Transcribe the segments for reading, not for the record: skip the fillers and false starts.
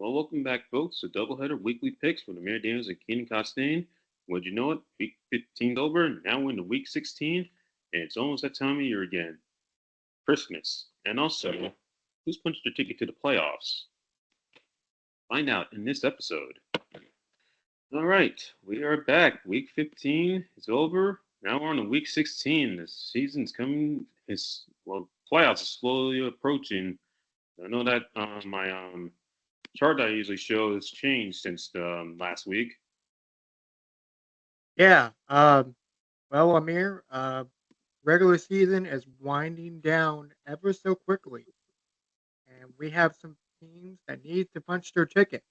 Well, welcome back, folks, to Doubleheader Weekly Picks from Amir Daniels and Keenan Costain. Would you know it? Week 15 over, and now we're into Week 16, and it's almost that time of year again. Christmas. And also, who's punched their ticket to the playoffs? Find out in this episode. All right, we are back. Week 15 is over. Now we're on to Week 16. The season's coming. Playoffs are slowly approaching. I know that my chart I usually show has changed since last week. Yeah. Well, Amir, regular season is winding down ever so quickly, and we have some teams that need to punch their ticket.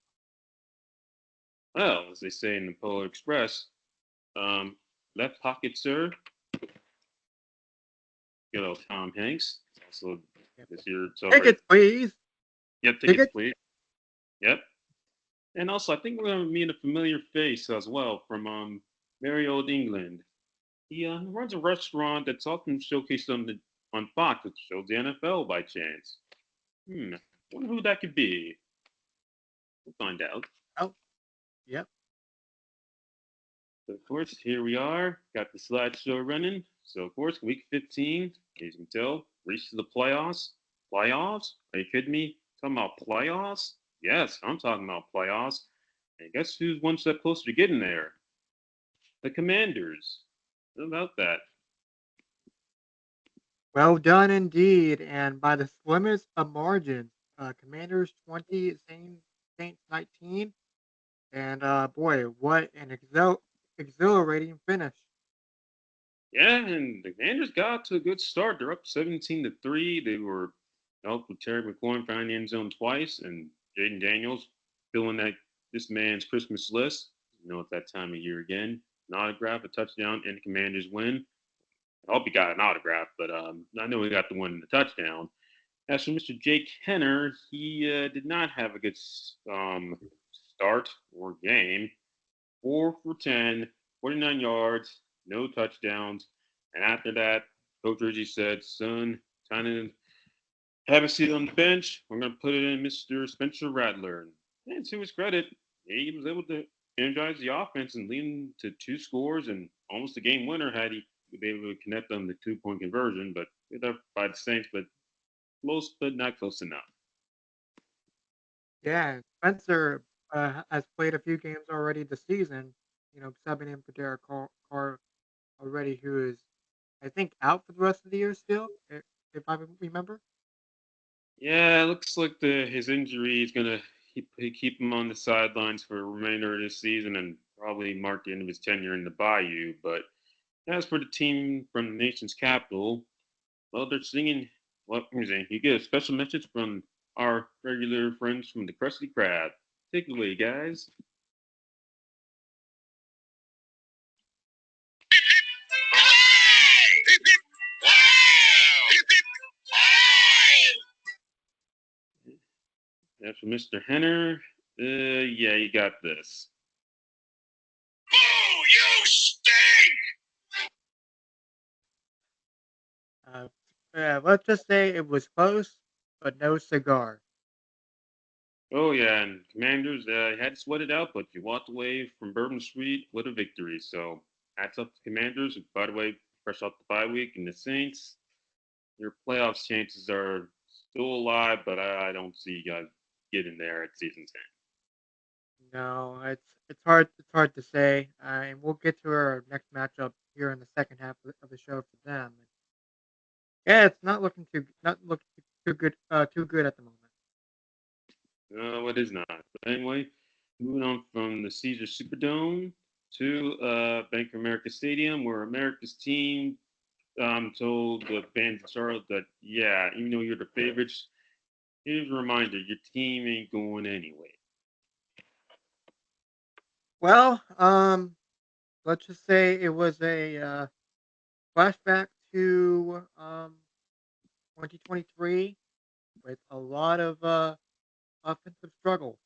Well, as they say in the Polar Express, um, left pocket, sir. Good old Tom Hanks. Also, Yep. this year it's over. Tickets, please. Yep, tickets, Tickets. please. Yep. And also, I think we're going to meet a familiar face as well from Merry Old England. He runs a restaurant that's often showcased on Fox that shows the NFL by chance. Wonder who that could be. We'll find out. Oh, yep. So of course, here we are. Got the slideshow running. So of course, week 15, as you can tell, reached the playoffs. Playoffs? Are you kidding me? Talking about playoffs? Yes, I'm talking about playoffs. And guess who's one step closer to getting there? The Commanders. How about that? Well done indeed, and by the slimmest of margins. Commanders 20, Saints 19, and boy, what an exhilarating finish. Yeah, and the Commanders got to a good start. They're up 17-3. They were helped with Terry McLaurin finding the end zone twice, and Jaden Daniels filling that this man's Christmas list. It's that time of year again. An autograph, a touchdown, and the Commanders win. I hope he got an autograph, but I know he got the one in the touchdown. As for Mr. Jake Henner, he did not have a good start or game. 4 for 10, 49 yards, no touchdowns. And after that, Coach Rizzi said, son, time to have a seat on the bench. We're going to put it in Mr. Spencer Rattler. And to his credit, he was able to energize the offense and lead them to two scores and almost a game winner had he been able to connect on the 2-point conversion. But up by the Saints, but close, but not close enough. Yeah, Spencer has played a few games already this season. Subbing in for Derek Carr already, who is, I think, out for the rest of the year still, if I remember. Yeah, it looks like his injury is going to keep him on the sidelines for the remainder of this season and probably mark the end of his tenure in the Bayou. But as for the team from the nation's capital, well, they're singing. Well, you get a special message from our regular friends from the Krusty Krab. Take it away, guys. As for Mr. Henner, yeah, you got this. Boo! You stink! Uh, let's just say it was close, but no cigar. Oh yeah, and Commanders had to sweat it out, but you walked away from Bourbon Street with a victory. So hats up to Commanders. By the way, fresh off the bye week, and the Saints, your playoffs chances are still alive, but I don't see you guys getting there at season's end. No, it's hard to say, and we'll get to our next matchup here in the second half of the show for them. Yeah, it's not looking too good at the moment. No, it is not. But anyway, moving on from the Caesar Superdome to Bank of America Stadium, where America's team told the fans in Charlotte that, yeah, even though you're the favorites, here's a reminder your team ain't going anywhere. Well, let's just say it was a flashback to 2023 with a lot of offensive struggles.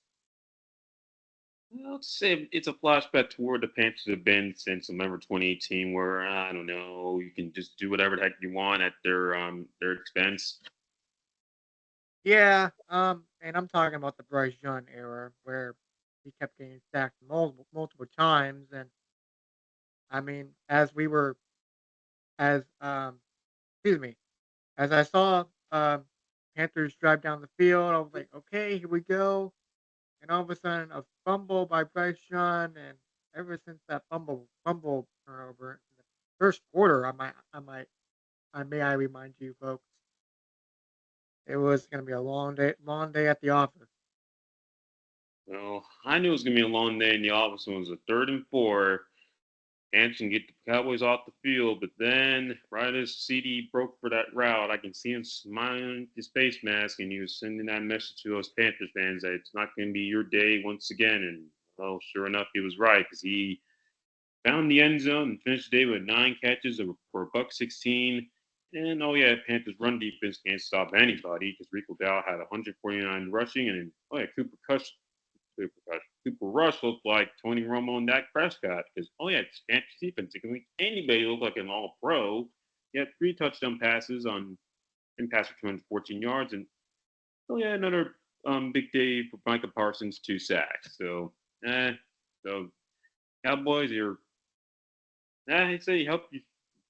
I'll say it's a flashback toward the Panthers have been since November 2018, where I don't know, you can just do whatever the heck you want at their expense. Yeah, and I'm talking about the Bryce Young era where he kept getting sacked multiple times, and I mean, as excuse me, as I saw Panthers drive down the field, I was like, okay, here we go, and all of a sudden a fumble by Bryce Young, and ever since that fumble turnover in the first quarter, I remind you folks, it was going to be a long day at the office. Well, I knew it was gonna be a long day in the office when it was a 3rd and 4. Anderson get the Cowboys off the field, but then right as CD broke for that route, I can see him smiling with his face mask, and he was sending that message to those Panthers fans that it's not going to be your day once again. And well, sure enough, he was right because he found the end zone and finished the day with 9 catches for a buck 16. And oh yeah, Panthers run defense can't stop anybody because Rico Dow had 149 rushing, and oh yeah, Cooper Rush looked like Tony Romo and Dak Prescott because, oh, yeah, it's Panthers defense. It can make anybody look like an all pro. He had 3 touchdown passes and passed for 214 yards. And, oh, yeah, another big day for Micah Parsons, 2 sacks. So Cowboys, I'd say help you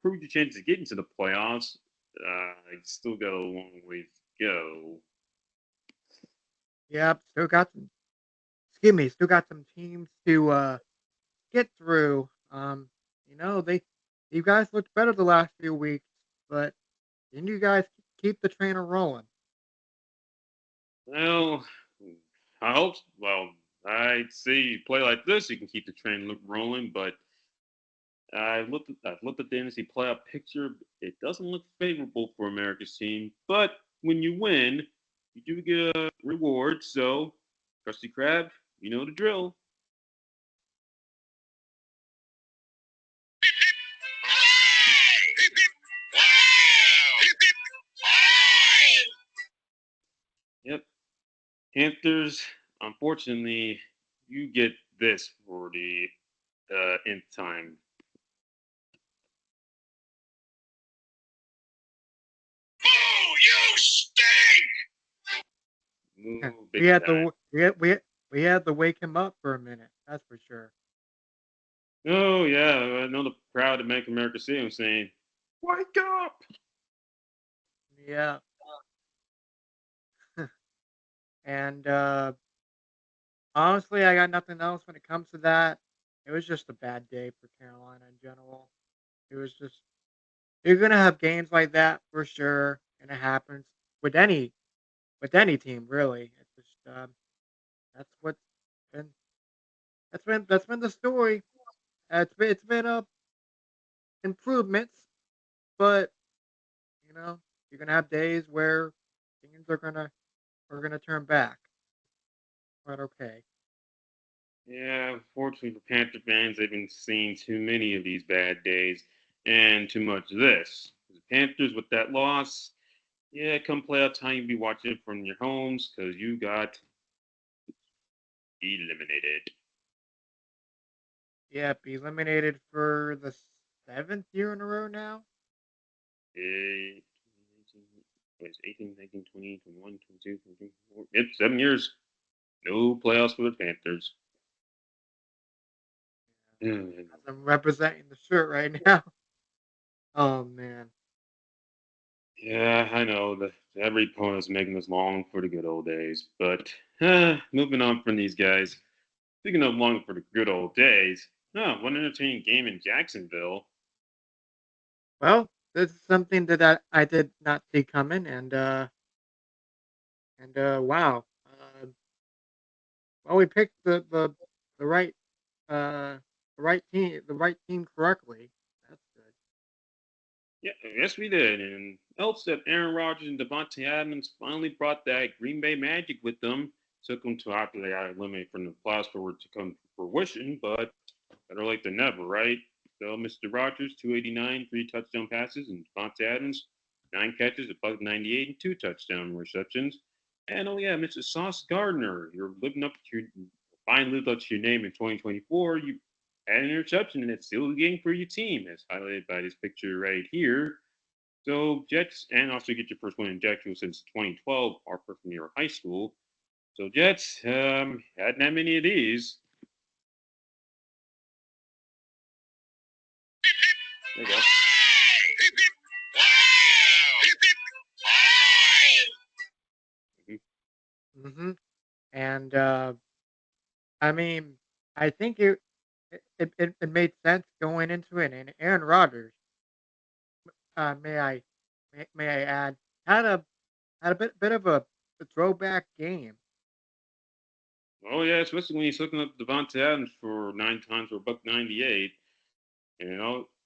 improve your chances of getting to the playoffs. You still got a long ways to go. Yep, still got some teams to get through. You know, you guys looked better the last few weeks, but didn't you guys keep the trainer rolling? Well, I hope. Well, I'd say you play like this, you can keep the train rolling. But I've looked at the NFC playoff picture. It doesn't look favorable for America's team. But when you win, you do get a reward. So, Krusty Krab, you know the drill. Yep, Panthers. Unfortunately, you get this for the nth time. Boo! You stink! Ooh, big we had time. to we had to wake him up for a minute. That's for sure. Oh yeah, I know the crowd at Make America Stadium saying, "Wake up!" Yeah, and honestly, I got nothing else when it comes to that. It was just a bad day for Carolina in general. It was just you're gonna have games like that for sure, and it happens with any team really. It's just that's what's been that's been the story. It's been improvements, but you know you're gonna have days where teams are gonna turn back. But okay, Yeah, fortunately for Panther fans, they've been seeing too many of these bad days and too much of this. The Panthers, with that loss, yeah, come playoff time, you'll be watching it from your homes because you got eliminated. yeah, be eliminated for the seventh year in a row now. Eh, 18, 19, 20, 21, 22, 23, 24. Yep, 7 years. No playoffs for the Panthers. As I'm representing the shirt right now. Oh man. Yeah, I know that every opponent is making us long for the good old days. But moving on from these guys, speaking of long for the good old days, one entertaining game in Jacksonville. Well, this is something that I did not see coming, and wow. Well, we picked the right uh the right team correctly. That's good. Yeah, yes, we did. And else that Aaron Rodgers and Devontae Adams finally brought that Green Bay magic with them, took them to after they got eliminated from the playoffs for it to come to fruition. But better late than never, right? So, Mr. Rodgers, 289, 3 touchdown passes, and Devontae Adams, 9 catches, a buck 98, and 2 touchdown receptions. And oh yeah, Mr. Sauce Gardner, you're living up to your finally lived up to your name in 2024. You had an interception, and it's still a game for your team, as highlighted by this picture right here. So Jets, and also get your first win in Jacksonville since 2012, our freshman year of high school. So Jets hadn't that many of these. There you go. Hip, hip, wow! Hip, hip, Mhm. Hmm. And I mean, I think it made sense going into it. And Aaron Rodgers, uh, may I may I add, had a bit of a throwback game. Oh yeah, especially when he's hooking up Devontae Adams for 9 times for a buck 98. And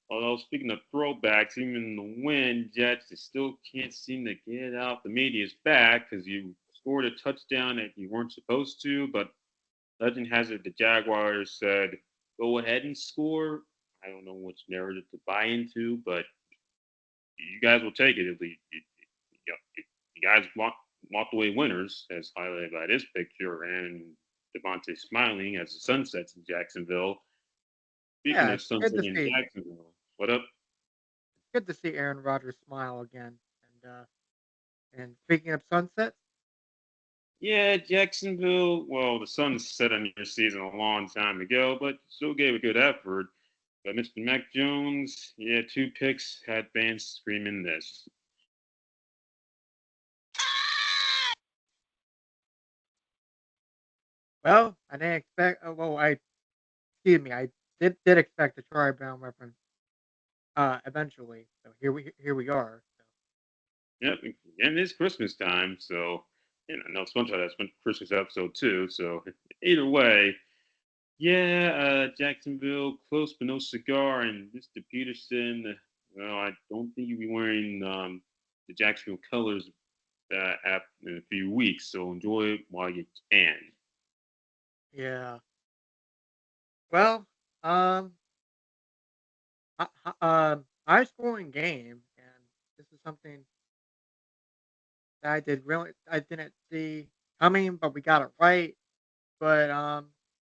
although speaking of throwbacks, even in the win, Jets they still can't seem to get out the media's back because you scored a touchdown that you weren't supposed to. But legend has it the Jaguars said, "Go ahead and score." I don't know which narrative to buy into, but you guys will take it if you guys walked away winners, as highlighted by this picture, and Devontae smiling as the sun sets in Jacksonville. Speaking Yeah, of it's good to sunsetting in see. Jacksonville, what up? Good to see Aaron Rodgers smile again. And speaking of sunsets, Yeah, Jacksonville. Well, the sun set on your season a long time ago, but still gave a good effort. But Mr. Mac Jones, yeah, 2 picks had fans screaming this. well, I didn't expect. Well, I excuse me, I did expect a Troy Brown reference. Eventually, so here we are. So. Yep, and it's Christmas time, so no SpongeBob that's been Christmas episode too. So either way, yeah, Jacksonville close but no cigar, and Mr. Peterson. Well, I don't think you'll be wearing the Jacksonville colors in a few weeks, so enjoy it while you can. Yeah. Well, um, high scoring game, and this is something that I didn't see coming, but we got it right. But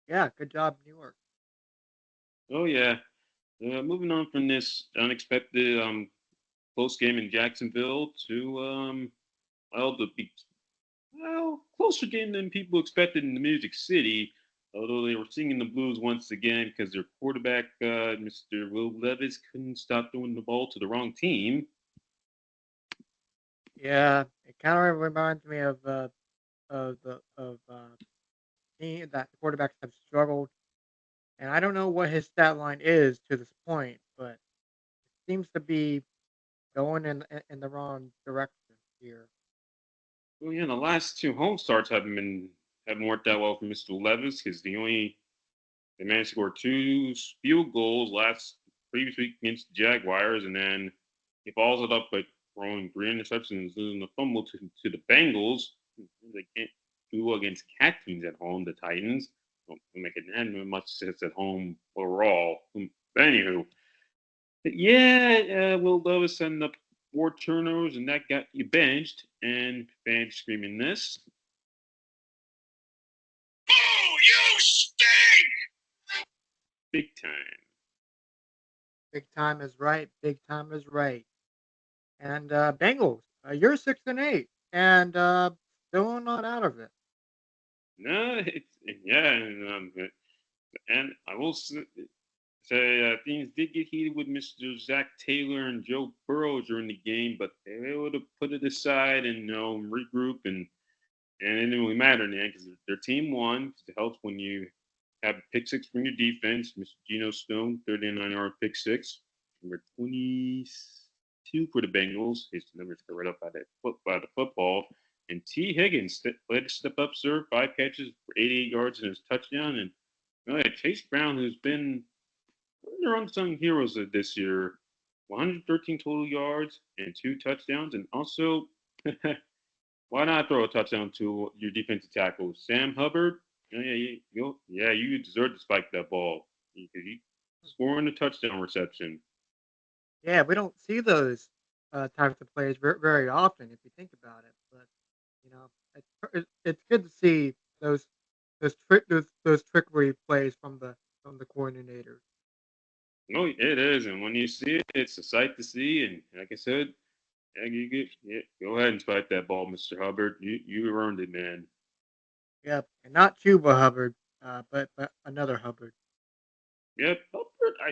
yeah, good job, New York. Oh yeah. Moving on from this unexpected close game in Jacksonville to well the closer game than people expected in the Music City. Although they were singing the blues once again because their quarterback, Mr. Will Levis, couldn't stop throwing the ball to the wrong team. Yeah, it kind of reminds me of the team that the quarterbacks have struggled, and I don't know what his stat line is to this point, but seems to be going in the wrong direction here. Well, yeah, the last 2 home starts haven't worked out well for Mr. Levis because they managed to score 2 field goals last previous week against the Jaguars, and then he follows it up by throwing 3 interceptions, losing the fumble to the Bengals. They can't do well against cat teams at home. The Titans don't make it that much sense at home overall. Anywho, but yeah, Will Levis ended up 4 turnovers, and that got you benched. And fans screaming this boo! You stink! big time. Big time is right. Big time is right. And Bengals, you're 6-8, and still not out of it. No, it's yeah, and I will say things did get heated with Mr. Zach Taylor and Joe Burrow during the game, but they were able to put it aside and regroup, and it didn't really matter in the end because their team won. 'Cause it helps when you have a pick six from your defense. Mr. Geno Stone, 39-yard pick six, number 22 for the Bengals. His numbers go right up by the football. And T. Higgins led to step up, sir. 5 catches for 88 yards and his touchdown. And Chase Brown, who's been one of their unsung heroes of this year, 113 total yards and 2 touchdowns. And also, why not throw a touchdown to your defensive tackle, Sam Hubbard? You deserve to spike that ball because you scoring a touchdown reception. Yeah, we don't see those types of plays very often if you think about it. But you know, it's good to see those trickery plays from the coordinators. No, it is, and when you see it, it's a sight to see. And like I said, Yeah, go ahead and spike that ball, Mr. Hubbard. You earned it, man. Yep, and not Chuba Hubbard, but another Hubbard. Yep, Hubbard. I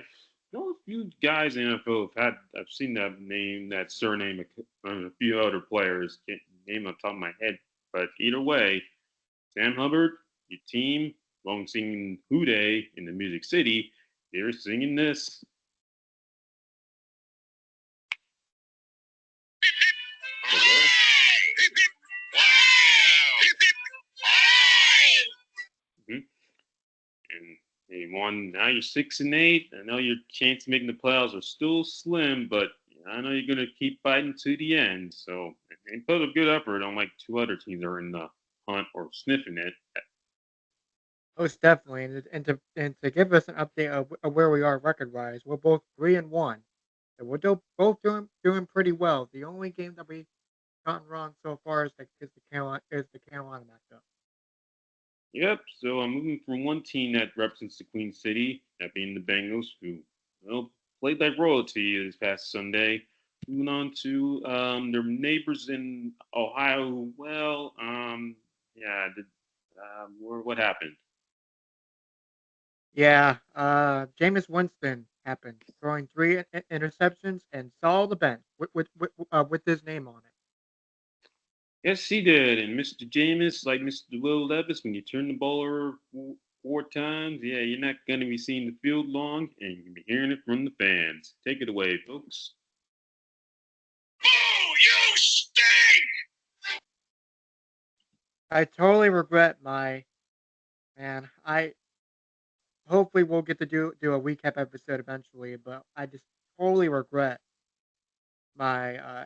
know a few guys in the NFL have had. I've seen that name, that surname, on a few other players. Can't name on top of my head, but either way, Sam Hubbard, your team, along singing "Who Day" in the Music City, they're singing this. Mhm. And they won. Now you're 6-8. I know your chance of making the playoffs are still slim, but I know you're going to keep fighting to the end. So they put a good effort on like two other teams that are in the hunt or sniffing it. Most definitely, and to give us an update of where we are record wise, we're both 3-1. So we're both doing pretty well. The only game that we've gotten wrong so far is the Carolina matchup. Yep. So I'm moving from one team that represents the Queen City, that being the Bengals, who well played like royalty this past Sunday. Moving on to their neighbors in Ohio. Well, yeah. What happened? Yeah, Jameis Winston happened throwing three interceptions and saw the bench with his name on it. Yes, he did. And Mr. Jameis, like Mr. Will Levis, when you turn the ball over four times, yeah, you're not going to be seeing the field long, and you're going to be hearing it from the fans. Take it away, folks. Oh, you stink! I totally regret my man. I hopefully we'll get to do a recap episode eventually, but I just totally regret my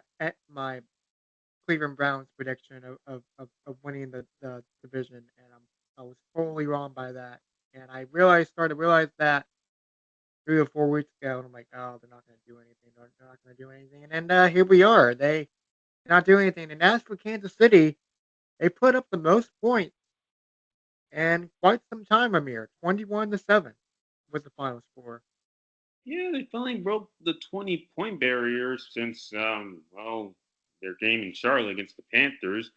Cleveland Browns prediction of winning the division, and I was totally wrong by that. And I started to realize that 3 or 4 weeks ago, and I'm like, oh, they're not going to do anything. They're not going to do anything. And here we are. They're not doing anything. And as for Kansas City, they put up the most points in quite some time, Amir. 21-7 was the final score. Yeah, they finally broke the 20-point barrier since, well, their game in Charlotte against the Panthers.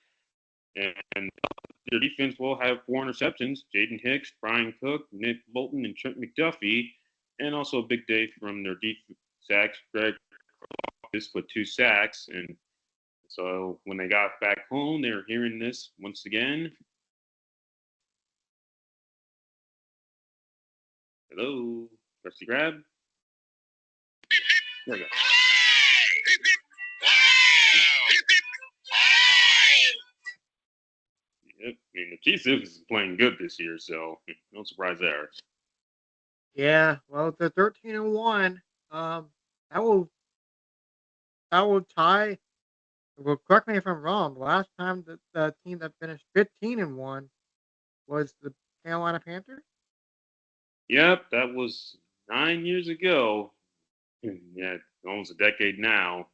And their defense will have four interceptions: Jaden Hicks, Brian Cook, Nick Bolton, and Trent McDuffie. And also a big day from their defense sacks. Greg Just with two sacks. And so when they got back home, they were hearing this once again. Hello, Krusty Krab. There we go. Yep. I mean, the Chiefs is playing good this year, so no surprise there. Yeah, well, the 13-1. Um, that will tie. Well, correct me if I'm wrong. The last time that the team that finished 15-1 was the Carolina Panthers. Yep, that was 9 years ago. Yeah, almost a decade now.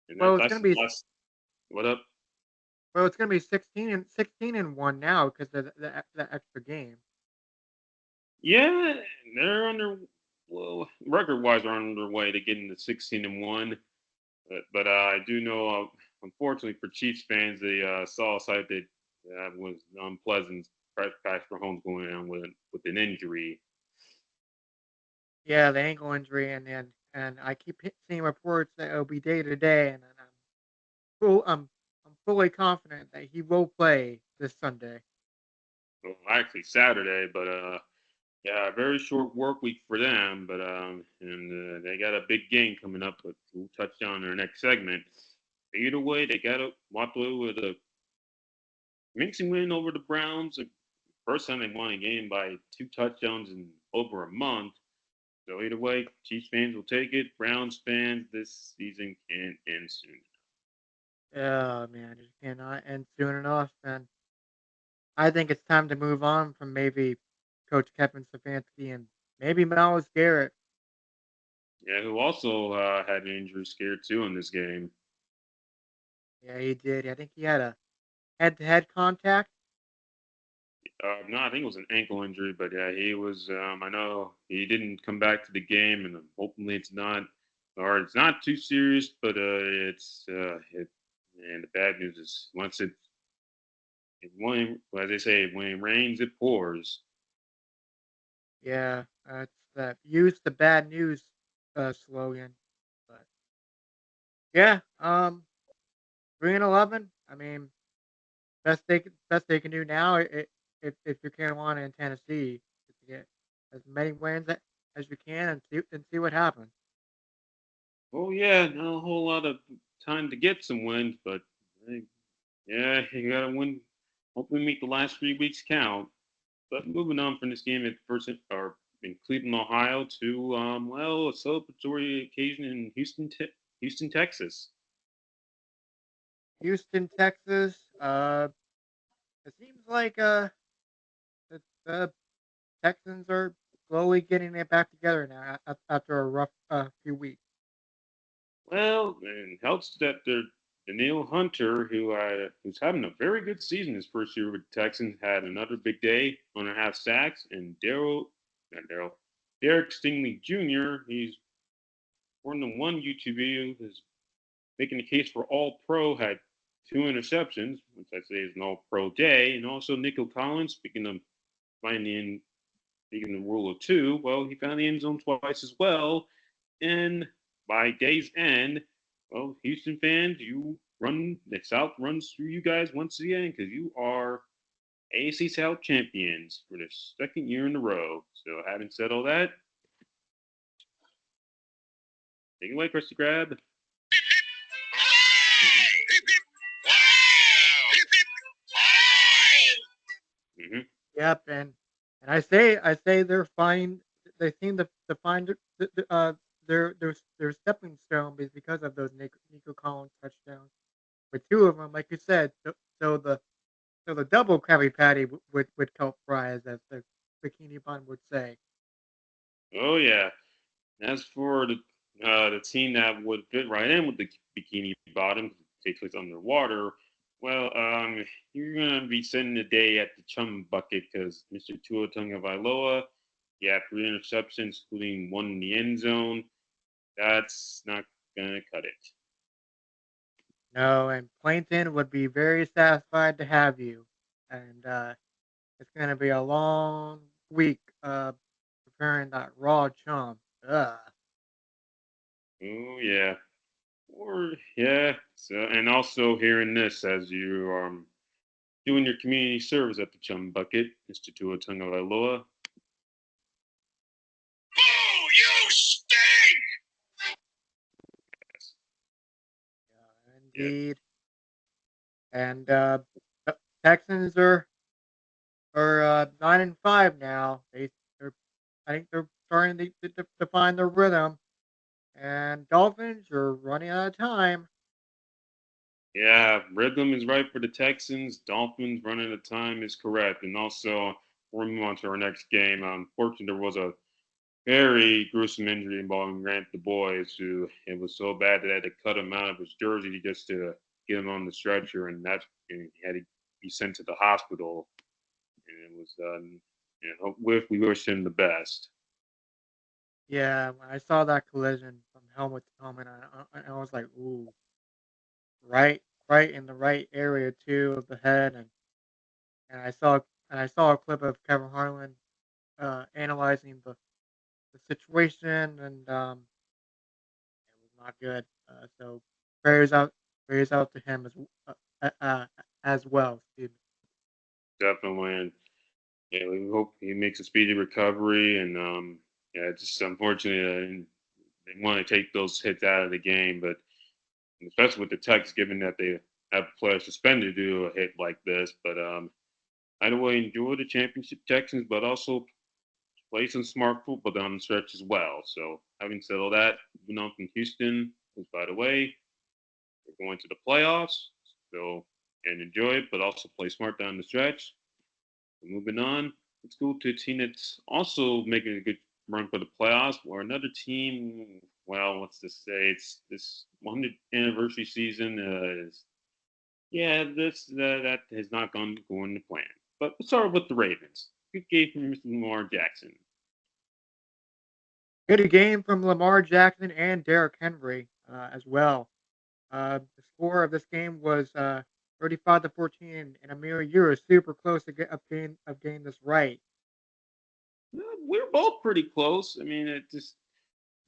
And Well, it's that's gonna the be last. What up? well, it's gonna be 16-1 now because of the extra game. Yeah, they're under. Well, record-wise, are on their way to getting to 16-1. But I do know, unfortunately for Chiefs fans, they saw a sight that was unpleasant. Patrick Mahomes going down with an injury. Yeah, the ankle injury, and I keep seeing reports that it'll be day to day, and full, I'm I'm fully confident that he will play this Sunday. Well, actually Saturday, but yeah, a very short work week for them. But and they got a big game coming up, but we'll touch on in our next segment. Either way, they got to walk away with a convincing win over the Browns. The first time they won a game by two touchdowns in over a month. So either way, Chiefs fans will take it. Browns fans, this season can't end soon. Oh man, just cannot end soon enough, and I think it's time to move on from maybe Coach Kevin Stefanski and maybe Miles Garrett. Yeah, who also had an injury scare too in this game. Yeah, he did. I think he had a head-to-head contact. No, I think it was an ankle injury, but yeah, he was. I know he didn't come back to the game, and hopefully it's not. or it's not too serious, but and the bad news is once as they say, when it rains, it pours. Yeah, it's that use the bad news slogan. But yeah, 3-11. I mean, best they can do now. If you're Carolina and Tennessee, is to get as many wins as you can and see what happens. Oh yeah, not a whole lot of time to get some wins, but hey, yeah, you gotta win. Hopefully, make the last 3 weeks count. But moving on from this game at first, or in Cleveland, Ohio, to well, a celebratory occasion in Houston, Texas. Houston, Texas. It seems like the Texans are slowly getting it back together now after a rough few weeks. Well, and helps that the Neil Hunter, who's having a very good season his first year with the Texans, had another big day on a half sacks, and Derek Stingley Jr. He's more than one YouTube video is making the case for All Pro, had 2 interceptions, which I say is an All Pro day, and also Nico Collins, finding speaking the rule of two, well, he found the end zone twice as well. And by day's end, well, Houston fans, the South runs through you guys once again because you are AFC South champions for the second year in a row. So, having said all that, take it away, Krusty Krab. Mm-hmm. Yep, and I say they're fine. They seem to find their stepping stone because of those Nico Collins touchdowns. With two of them, like you said, so the double Krabby Patty would help fries, as the bikini bun would say. Oh, yeah. As for the team that would fit right in with the bikini bottom, take place underwater, well, you're gonna be sending the day at the chum bucket because Mr. Tua Tagovailoa, yeah, 3 interceptions, including one in the end zone. That's not gonna cut it. No, and Plankton would be very satisfied to have you. And it's gonna be a long week preparing that raw chum. Ugh. Oh yeah, or yeah. So and also hearing this as you doing your community service at the chum bucket, Mr. Tua Tagovailoa. Boo! You stink! Yeah, Yes. indeed. And the Texans are 9-5 now. They're I think they're starting to find their rhythm. And Dolphins are running out of time. Yeah, rhythm is right for the Texans. Dolphins running the time is correct. And also, we're moving on to our next game. Unfortunately, there was a very gruesome injury involving Grant Du Bois, who it was so bad that they had to cut him out of his jersey just to get him on the stretcher, and he had to be sent to the hospital. And it was, we wish him the best. Yeah, when I saw that collision from helmet to helmet, I was like, ooh, right, right in the right area too of the head, and I saw a clip of Kevin Harlan analyzing the situation, and it was not good. So prayers out, prayers out to him as well. Excuse me. Definitely. And yeah, we hope he makes a speedy recovery. And yeah, it's just unfortunate they want to take those hits out of the game, but especially with the Tex, given that they have players suspended to do a hit like this. But either way, enjoy the championship Texans, but also play some smart football down the stretch as well. So, having said all that, moving on from Houston, which by the way, we're going to the playoffs. So, and enjoy it, but also play smart down the stretch. So moving on, let's go to a team that's also making a good run for the playoffs, or another team. Well, let's just say it's this 100th anniversary season is yeah, that has not gone according to plan. But let's start with the Ravens. Good game from Mr. Lamar Jackson. Good game from Lamar Jackson and Derrick Henry as well. The score of this game was 35-14, and Amir, you were super close to getting this right. We're both pretty close. I mean, it just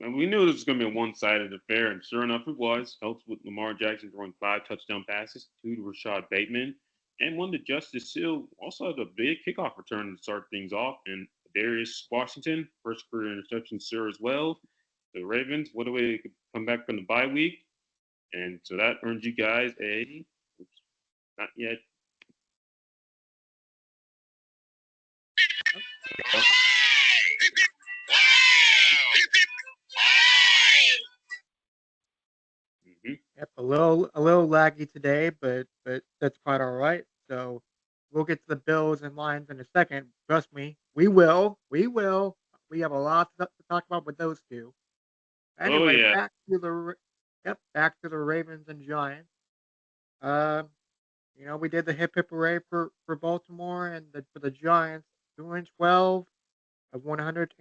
and we knew this was going to be a one-sided affair, and sure enough, it was. Helps with Lamar Jackson throwing 5 touchdown passes, 2 to Rashad Bateman, and 1 to Justice Hill. Also had a big kickoff return to start things off, and Darius Washington, first career interception, sir, as well. The Ravens, what a way to come back from the bye week, and so that earns you guys a. Oops, not yet. Oh, There you go. yep, a little laggy today, but that's quite all right. So we'll get to the Bills and Lions in a second. Trust me, we will. We will. We have a lot to talk about with those two. Oh Anyway, yeah. back to the Ravens and Giants. Um, we did the hip hip hooray for Baltimore and for the Giants. 2-12 of 100th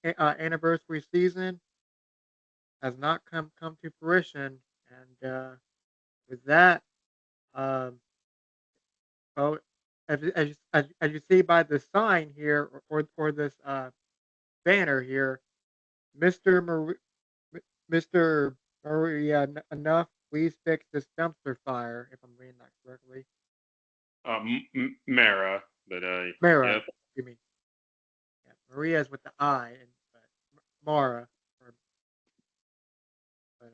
anniversary season has not come to fruition, and with that, um, oh, as you see by the sign here or this banner here, Mister Mister Maria, enough. Please fix this dumpster fire. If I'm reading that correctly, Mara, but Mara. yep. You mean, yeah, Maria is with the I, and Mara. Or, but,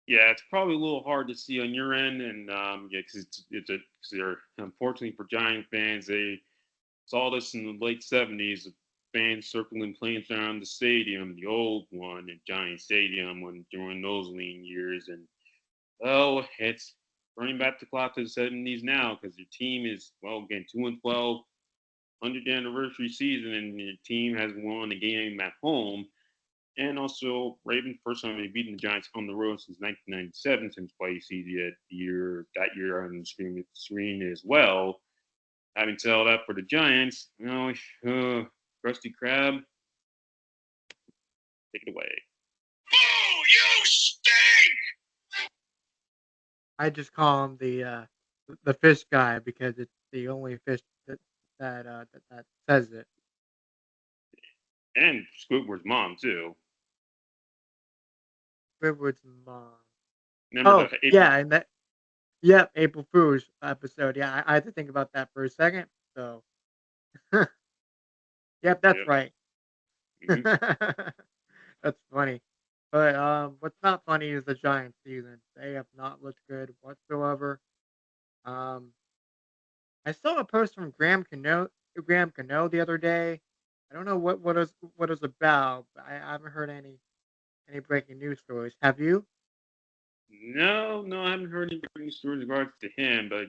Yeah, it's probably a little hard to see on your end, and yeah, because cause they're unfortunately for Giant fans, they saw this in the late '70s. Fans circling planes around the stadium, the old one at Giant Stadium, when during those lean years, and well, it's running back the clock to the '70s now because your team is well again 2-12, 100th anniversary season, and your team has won a game at home. And also, Ravens first time they've beaten the Giants on the road since 1997. Since why you see that year on the screen as well. Having said all that for the Giants, Krusty Krab, take it away. Oh, you stink! I just call him the fish guy because it's the only fish that says it. And Squidward's mom too. Squidward's mom. Remember Oh the April? yeah, and that yeah, April Fool's episode. Yeah, I had to think about that for a second. So yep, that's Yep. right. Mm-hmm. That's funny. But what's not funny is the Giants season. They have not looked good whatsoever. Um, I saw a post from Graham Cano the other day. I don't know what is about, but I haven't heard any breaking news stories. Have you? No, I haven't heard any breaking stories in regards to him, but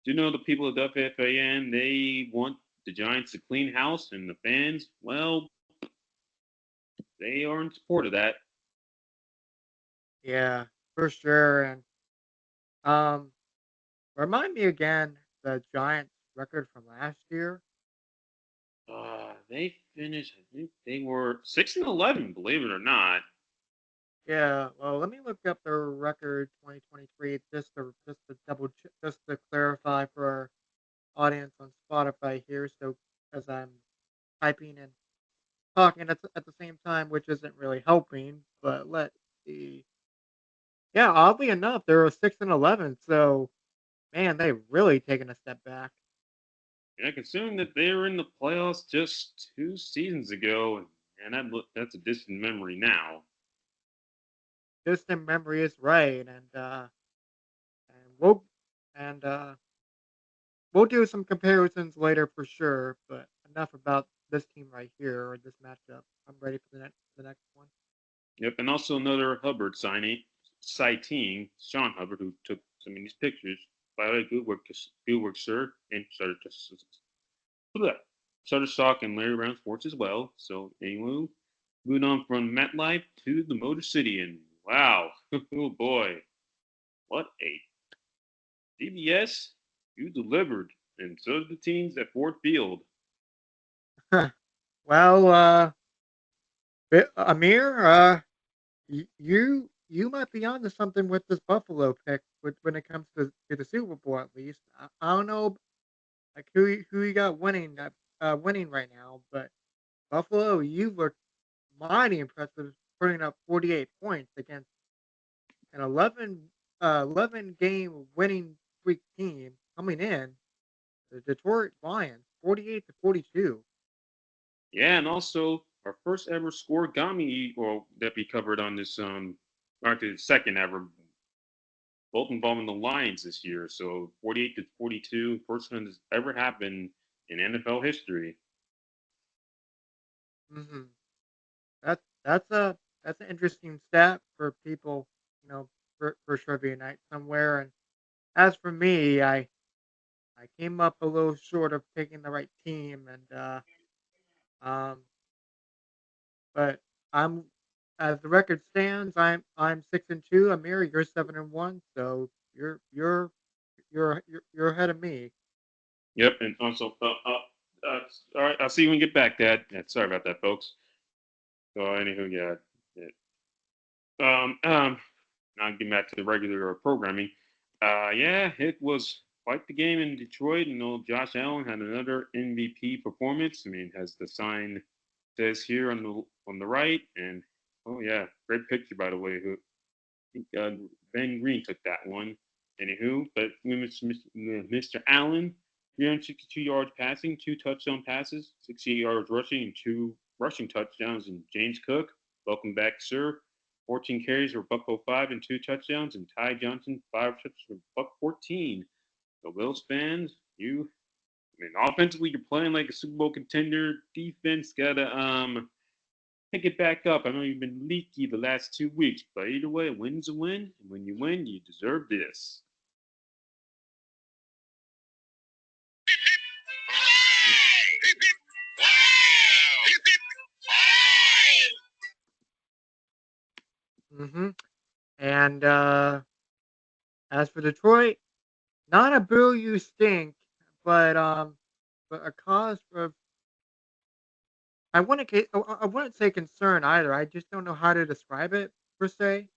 do you know the people at WFAN, they want the Giants to clean house, and the fans, well, they are in support of that. Yeah, for sure. And um, remind me again the Giants record from last year. They finished. I think they were 6-11. Believe it or not. Yeah, well, let me look up their record 2023 just to clarify for our audience on Spotify here. So as I'm typing and talking at the same time, which isn't really helping, but let's see. Yeah, oddly enough, they were 6-11. So man, they've really taken a step back. Yeah, considering that they were in the playoffs just 2 seasons ago, and that's a distant memory now. Distant memory is right, and and uh we'll do some comparisons later for sure. But enough about this team right here or this matchup. I'm ready for the next one. Yep, and also another Hubbard sighting, Sean Hubbard, who took some of these pictures. By the way, good work, sir. And Shutterstock and Larry Brown Sports as well. So anyway, moving on from MetLife to the Motor City, and wow, oh boy, what a CBS you delivered, and so did the teams at Ford Field. Well, But, Amir, you might be onto something with this Buffalo pick when it comes to the Super Bowl at least. I don't know like who you got winning right now, but Buffalo, you look mighty impressive putting up 48 points against an 11 game winning streak team coming in, the Detroit Lions, 48 to 42. Yeah, and also our first ever score Gami, well, that we covered on this, actually the second ever, both involving the Lions this year. So 48 to 42, first one that's ever happened in NFL history. Hmm. That's an interesting stat for people, for trivia night somewhere. And as for me, I came up a little short of picking the right team, and um, but I'm as the record stands, I'm 6-2. Amir, you're 7-1, so you're ahead of me. Yep, and also, all right, I'll see you when we get back, Dad. Yeah, sorry about that, folks. So, anywho, yeah. Yeah. Now getting back to the regular programming. Yeah, it was quite the game in Detroit. And old Josh Allen had another MVP performance. I mean, as the sign says here on the right, and oh yeah, great picture by the way. Who think Ben Green took that one. Anywho, but Mr. Allen, 362 yards passing, two touchdown passes, 68 yards rushing, and two rushing touchdowns. And James Cook, welcome back, sir. 14 carries for Buck 05 and two touchdowns. And Ty Johnson, five touchdowns for Buck 14. The Bills fans, I mean, offensively, you're playing like a Super Bowl contender. Defense gotta pick it back up. I know you've been leaky the last 2 weeks, but either way, a win's a win. And when you win, you deserve this. Hmm. And as for Detroit, not a boo you stink, but but a cause for I wouldn't say concern either. I just don't know how to describe it per se.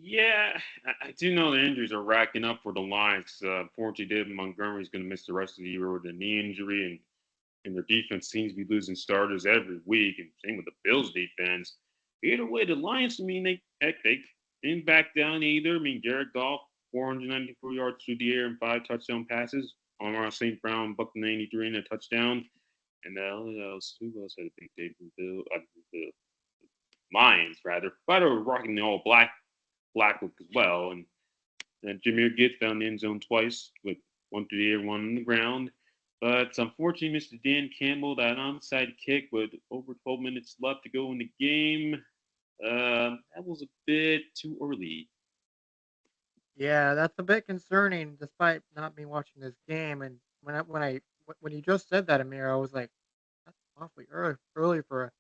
Yeah, I do know the injuries are racking up for the Lions. Unfortunately, David Montgomery's going to miss the rest of the year with a knee injury, and their defense seems to be losing starters every week, and same with the Bills' defense. Either way, the Lions, I mean, they didn't back down either. I mean, Jared Goff, 494 yards through the air and five touchdown passes. Amar St. Brown, buck 93 and a touchdown. And who else had a big day from the Lions, rather. But they were rocking the all black look as well. And Jameer Gibbs found the end zone twice with one through the air, one on the ground. But unfortunately, Mr. Dan Campbell, that onside kick with over 12 minutes left to go in the game, that was a bit too early. Yeah, that's a bit concerning, despite not me watching this game. And when you just said that, Amir, I was like, that's awfully early for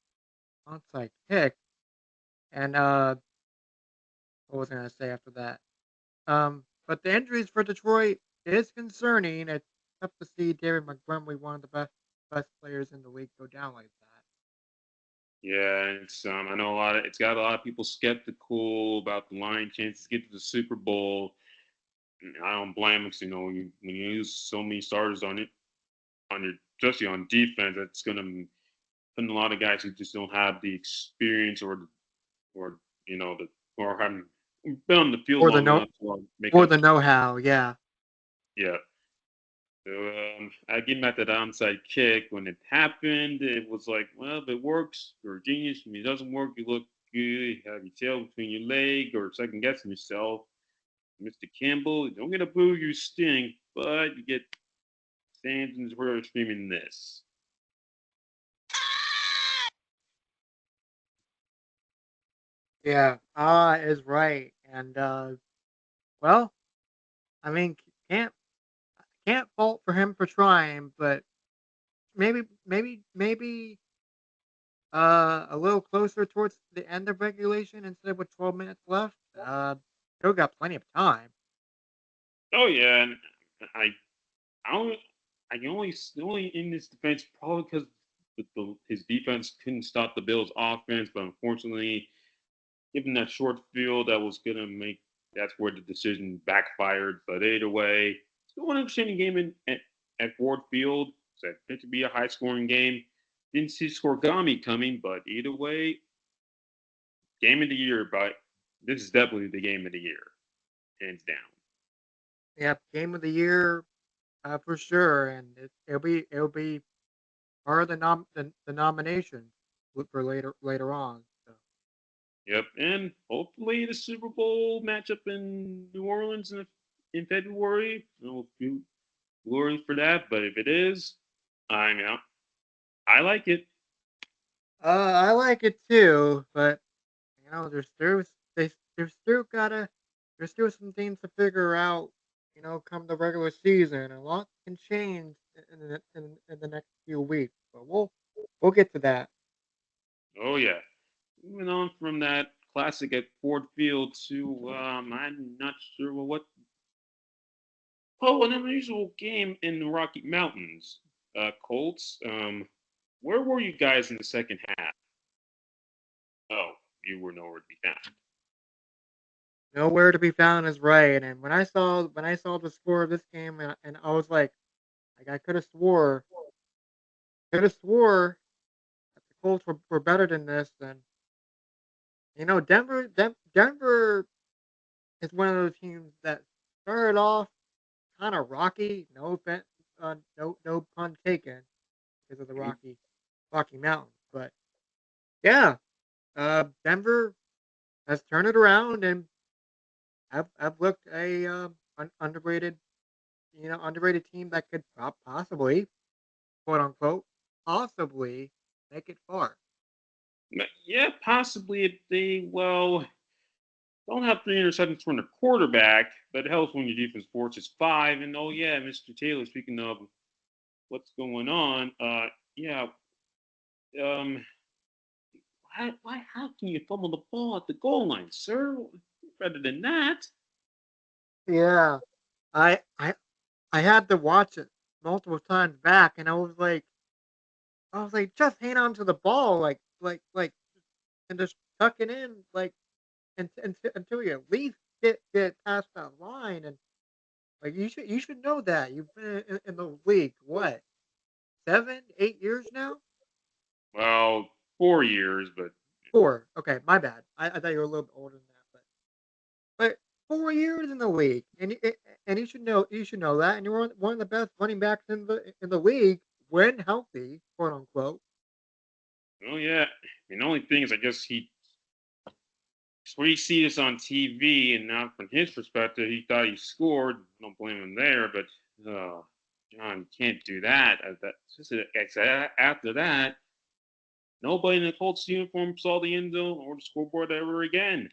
an onside kick. And what was I gonna say after that? But the injuries for Detroit is concerning. It's tough to see David Montgomery, one of the best players in the league, go down like that. Yeah, it's I know it's got a lot of people skeptical about the Lions' chances to get to the Super Bowl. I don't blame them because when you use so many starters on your especially on defense, that's going to put a lot of guys who just don't have the experience or the or haven't been on the field Or the long no enough to make or a the know-how, yeah. yeah. So I give him at that onside kick when it happened. It was like, well, if it works, you're a genius. If it doesn't work, you look good. You have your tail between your leg or second guessing yourself. Mr. Campbell, don't get a boo, you stink, but you get stands and we're screaming this. Yeah, is right. And well, I mean, can't can't fault for him for trying, but maybe a little closer towards the end of regulation instead of with 12 minutes left. Still got plenty of time. Oh yeah, and I I don't I can only in this defense probably because his defense couldn't stop the Bills' offense, but unfortunately, given that short field, that was gonna make that's where the decision backfired. But either way, still an entertaining game at Ford Field. So it could be a high scoring game. Didn't see Scorgami coming, but either way, game of the year. But this is definitely the game of the year, hands down. Yep, game of the year, for sure, and it'll be part of the nomination for later on. So Yep, and hopefully the Super Bowl matchup in New Orleans in February. We'll do glory for that. But if it is, I'm out. I like it. I like it too, but there's still gotta there's still some things to figure out. Come the regular season, a lot can change in the next few weeks. But we'll get to that. Oh yeah. Moving on from that classic at Ford Field to I'm not sure what. Oh, an unusual game in the Rocky Mountains. Colts. Where were you guys in the second half? Oh, you were nowhere to be found. Nowhere to be found is right. And when I saw the score of this game, and I was like I could have swore that the Colts were better than this. And Denver is one of those teams that started off kind of rocky. No offense, no pun taken, because of the Mhm. Rocky Mountains. But yeah, Denver has turned it around, and I've looked a underrated team that could possibly, quote unquote, possibly make it far. Yeah, possibly if they don't have 3 interceptions from the quarterback, but it helps when your defense forces five. And oh yeah, Mr. Taylor. Speaking of what's going on, yeah, um, how can you fumble the ball at the goal line, sir? Better than that. Yeah, I I I had to watch it multiple times back, and I was like, just hang on to the ball, and just tuck it in, until you at least get past that line. And you should know that you've been in the league what 7 8 years now. Well, 4 years, but 4. Okay, my bad. I thought you were a little bit older than that, but 4 years in the league, and you should know that, and you're one of the best running backs in the league when healthy, quote unquote. oh yeah. And the only thing is, I guess we see this on TV, and now from his perspective, he thought he scored. I don't blame him there, but John, you can't do that. After that, nobody in the Colts uniform saw the end zone or the scoreboard ever again.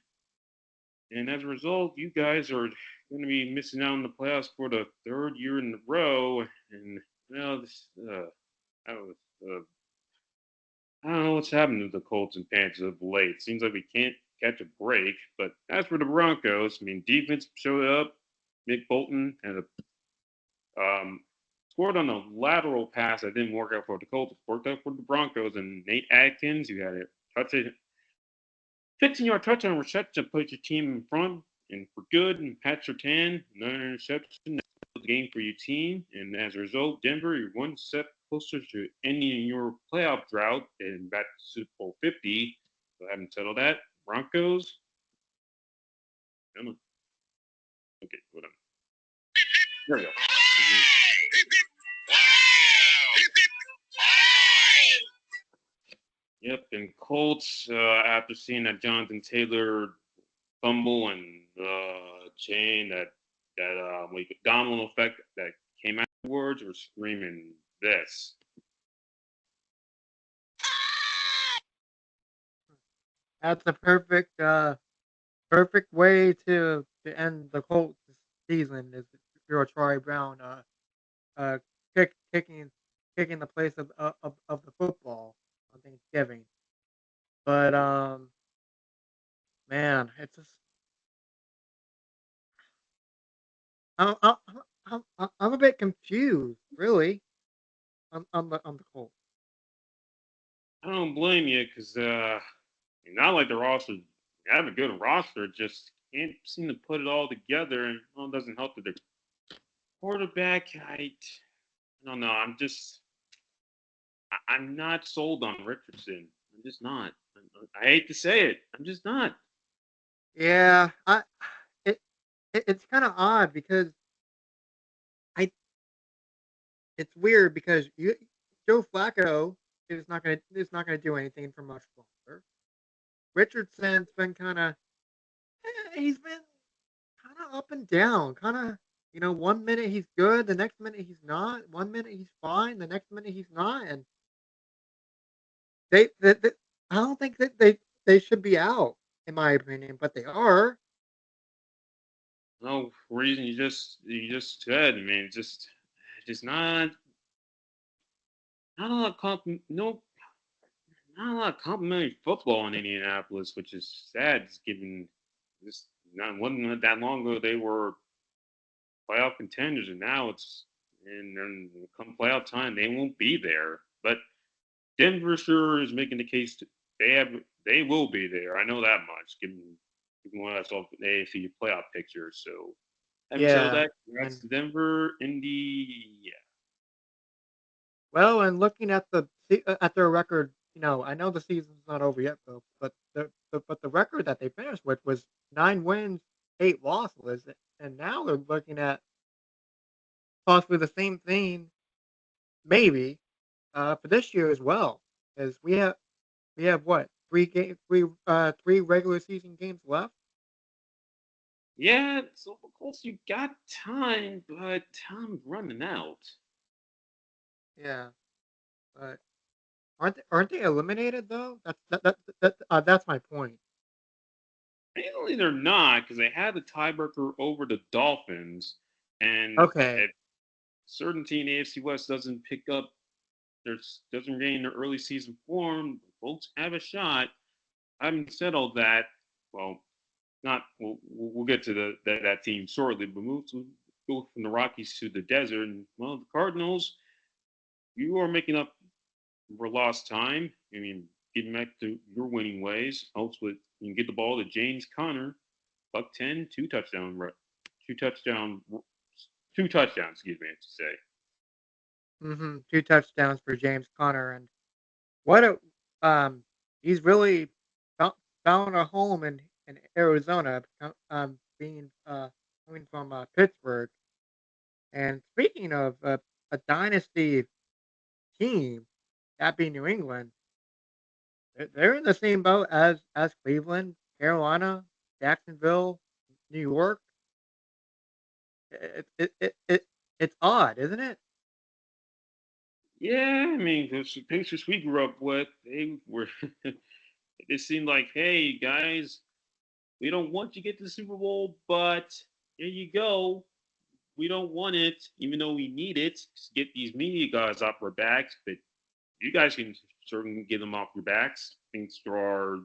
And as a result, you guys are going to be missing out on the playoffs for the third year in a row. And well, that was, I don't know what's happened to the Colts and Panthers of late. Seems like we can't catch a break. But as for the Broncos, I mean, defense showed up. Nick Bolton had scored on a lateral pass that didn't work out for the Colts. It worked out for the Broncos. And Nate Atkins, who had a touchdown, 15-yard touchdown reception, put your team in front and for good. And Pat Surtain, another interception. That's the game for your team. And as a result, Denver, you're one step closer to ending your playoff drought and back to Super Bowl 50. So I haven't settled that. Broncos, come on. Okay, hold on. There we go. Yep, and Colts, after seeing that Jonathan Taylor fumble and chain that like domino effect that came afterwards, were screaming this. That's a perfect way to end the Colts season, is if you're a Troy Brown, uh kick, kicking the place of the football on Thanksgiving. But man, it's just I'm a bit confused, really, on the Colts. I don't blame you because not like the roster. They have a good roster, just can't seem to put it all together, and well, it doesn't help that the quarterback. I don't know. I'm not sold on Richardson. I'm just not. I hate to say it. I'm just not. Yeah, it, it's kind of odd because I it's weird because Joe Flacco is not gonna do anything for much longer. Richardson's been he's been kind of up and down, kind of, 1 minute he's good, the next minute he's not. 1 minute he's fine, the next minute he's not, and they I don't think that they should be out in my opinion, but they are. No reason you just said. I mean, just not a lot of no not a lot of complimentary football in Indianapolis, which is sad. Given this not wasn't that long ago they were playoff contenders, and now and come playoff time they won't be there. But Denver sure is making the case. They have they will be there. I know that much. Given what I saw the AFC playoff picture, so having said all Yeah, that, congrats and to Denver, Indy. Yeah. well, and looking at at their record, I know the season's not over yet, though, but the record that they finished with was 9 wins, 8 losses, and now they're looking at possibly the same thing, maybe, for this year as well, as we have what, 3 regular season games left. Yeah, so of course you got time, but time's running out. Yeah, but aren't they eliminated though? That's my point. Mainly they're not because they had the tiebreaker over the Dolphins, and Okay. if certainty in AFC West doesn't pick up, doesn't gain their early season form, folks have a shot. Having said all that, well, not we'll get to that team shortly, but move to go from the Rockies to the desert, and well, the Cardinals, you are making up for lost time. I mean, getting back to your winning ways helps with you can get the ball to James Conner, buck 10, two touchdown, two touchdowns. Excuse me, to say. 2 touchdowns for James Conner, and what a he's really found a home in Arizona, being coming from Pittsburgh. And speaking of a dynasty team, that being New England, they're in the same boat as Cleveland, Carolina, Jacksonville, New York. It's odd, isn't it? Yeah, I mean, the Pacers we grew up with, they were. It seemed like, hey guys, we don't want you to get to the Super Bowl, but here you go. We don't want it, even though we need it to get these media guys off our backs. But you guys can certainly get them off your backs thanks to our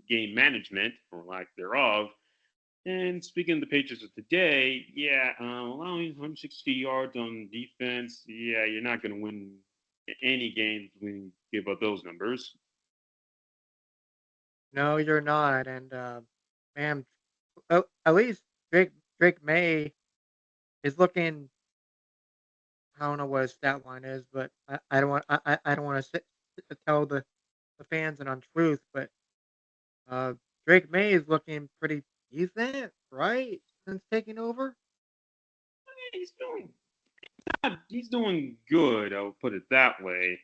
game management, or lack thereof. And speaking of the Patriots of today, yeah, allowing 160 yards on defense, yeah, you're not going to win any games when you give up those numbers. No, you're not. And man, at least Drake May is looking. I don't know what his stat line is, but I don't want I don't want to tell the fans an untruth, but uh, Drake May is looking pretty decent, right? Since taking over. He's doing he's doing good. I'll put it that way.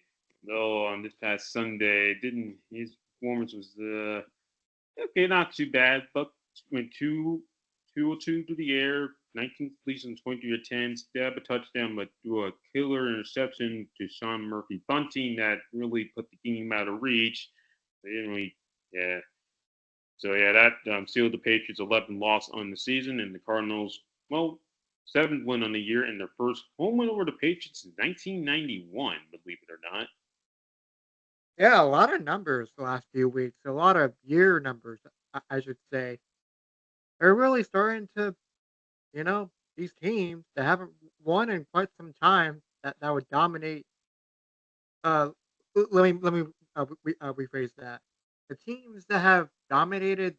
Though on this past Sunday, didn't his performance was okay, not too bad. But went 202 through the air, 19 completions, 23 attempts, did have a touchdown, but threw a killer interception to Sean Murphy Bunting that really put the game out of reach. They didn't really, yeah. So yeah, that sealed the Patriots' 11 loss on the season, and the Cardinals, well, seventh win on the year and their first home win over the Patriots in 1991. Believe it or not. Yeah, a lot of numbers the last few weeks. A lot of year numbers, I should say. They're really starting to, these teams that haven't won in quite some time that would dominate uh let me rephrase that. The teams that have dominated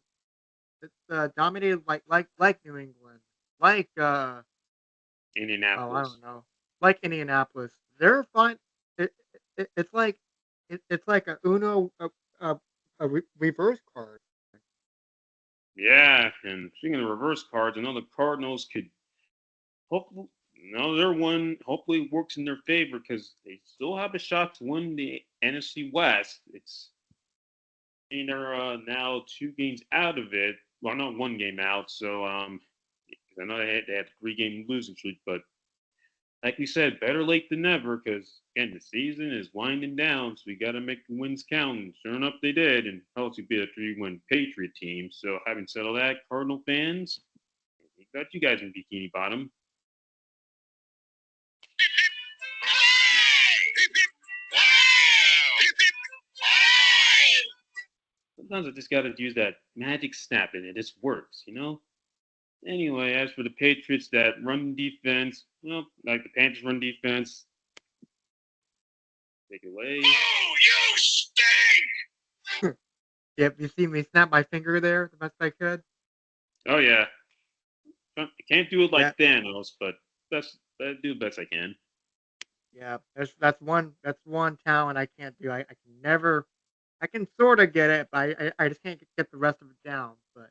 like New England, like I Indianapolis. don't know, like Indianapolis, they're fine. It's like it's like a Uno a, reverse card. Yeah, and speaking of reverse cards, I know the Cardinals could hopefully another one hopefully works in their favor because they still have a shot to win the NFC West. It's they're now 2 games out of it. Well, not 1 game out. So 'cause I know they had a 3 game losing streak, but like we said, better late than never because again the season is winding down, so we got to make the wins count. And sure enough, they did, and helps you beat a 3-win Patriot team. So having said all that, Cardinal fans, we got you guys in Bikini Bottom. Sometimes I just got to use that magic snap and it just works, you know? Anyway, as for the Patriots, that run defense, well, like the Panthers run defense, take it away. Oh, you stink! Yep, you see me snap my finger there the best I could. Oh, yeah. I can't do it Yeah, like Thanos, but I do the best I can. yeah. That's one talent I can't do. I can never. I can sort of get it, but I just can't get the rest of it down. But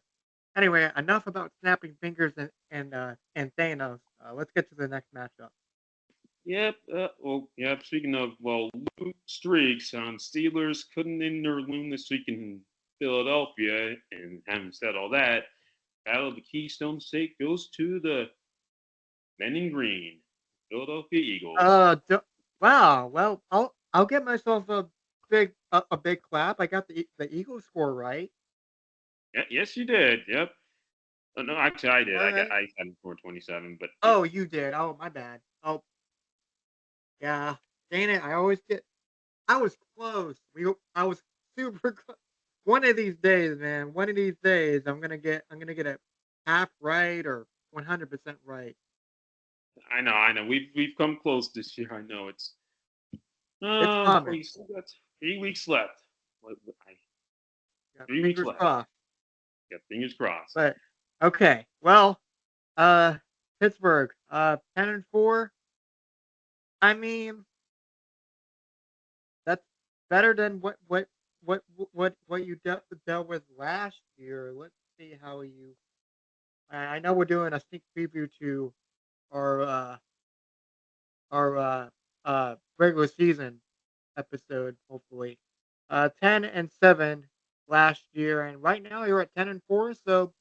anyway, enough about snapping fingers and Thanos. Let's get to the next matchup. Yep. Yep. Speaking of streaks, Steelers couldn't end their winless streak in Philadelphia, and having said all that, Battle of the Keystone State goes to the Men in Green, Philadelphia Eagles. Wow. Well, I'll get myself a big clap. I got the Eagles score right. Yeah, yes, you did. Yep. No, actually, I did. All right. I had 427, but Oh, you did. Oh, my bad. Oh, yeah. Dang it! I always get. I was close. I was super close. One of these days, man. One of these days, I'm gonna get it half right or 100% right. I know. We've come close this year. I know it's. It's Well, coming. you still got 3 weeks left. I, Got 3 weeks fingers left. crossed. Got fingers crossed. But okay. Well, uh, Pittsburgh, 10-4. I mean, that's better than what you dealt with last year. Let's see how you. I know we're doing a sneak preview to our regular season episode, hopefully. 10-7 last year, and right now you're at 10-4, so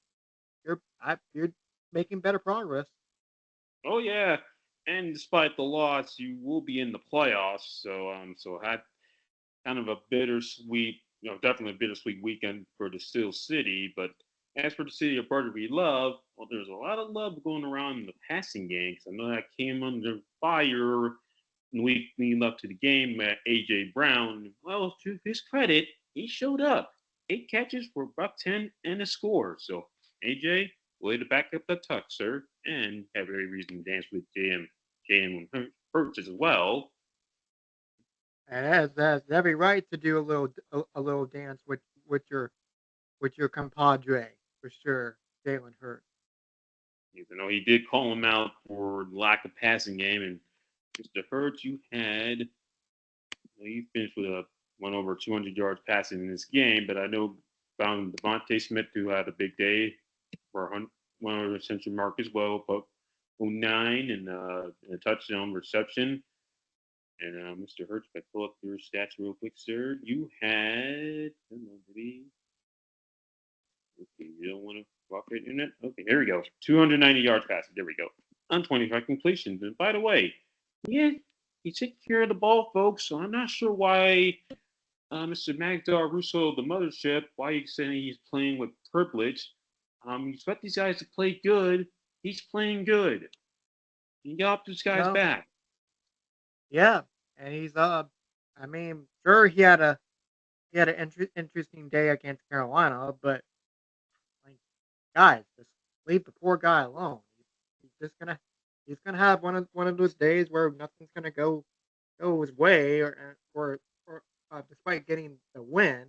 you're making better progress. Oh yeah, and despite the loss, you will be in the playoffs. So had kind of a bittersweet, definitely a bittersweet weekend for the Steel City. But as for the city of Burger we love, well, there's a lot of love going around in the passing game. 'Cause I know that came under fire in the week leading up to the game. AJ Brown, well, to his credit, he showed up. 8 catches for $110 and a score. So AJ, way to back up the tuck, sir, and have every reason to dance with JM Hurts as well. And that's every right to do a little dance with your compadre for sure, Jalen Hurts. Even though he did call him out for lack of passing game, and Mr. Hurts, you finished with a one over 200 yards passing in this game, but I know found Devontae Smith who had a big day for one over century mark as well, but 09 and a touchdown reception. And Mr. Hurts, if I pull up your stats real quick, sir, you had. Come on, baby. Okay, you don't want to cooperate in it? Okay, here we go. 290 yards passing. There we go. On 25 completions. And by the way, yeah, he took care of the ball, folks. So I'm not sure why Mr. Magdar Russo, the mothership, why he's saying he's playing with privilege. You expect these guys to play good. He's playing good. You got this guy's No, back. yeah, and he's I mean, sure he had an interesting day against Carolina, but like, guys, just leave the poor guy alone. He's just gonna he's gonna have one of those days where nothing's gonna go his way, or quite getting the win.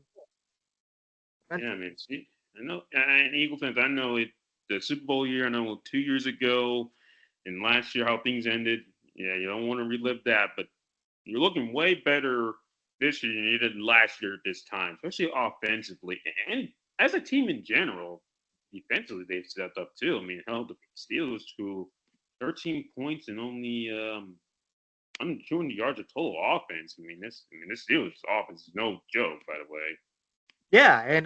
Yeah, I Eventually. mean, see, I know, and Eagle fans, I know it. The Super Bowl year, I know 2 years ago and last year how things ended. Yeah, you don't want to relive that, but you're looking way better this year than you did last year at this time, especially offensively and as a team in general. Defensively, they've stepped up too. I mean, hell, the Steelers to 13 points and only 200 yards of total offense. This Steelers offense is no joke, by the way. Yeah, and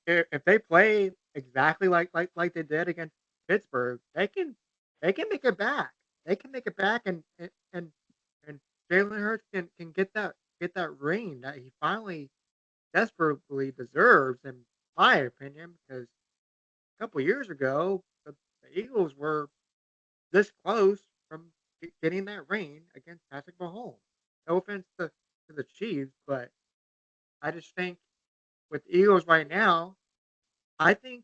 if they play exactly like they did against Pittsburgh, they can make it back. They can make it back, and Jalen Hurts can get that ring that he finally desperately deserves, in my opinion, because a couple years ago the Eagles were this close from getting that ring against Patrick Mahomes. No offense to the Chiefs, but I just think with the Eagles right now, I think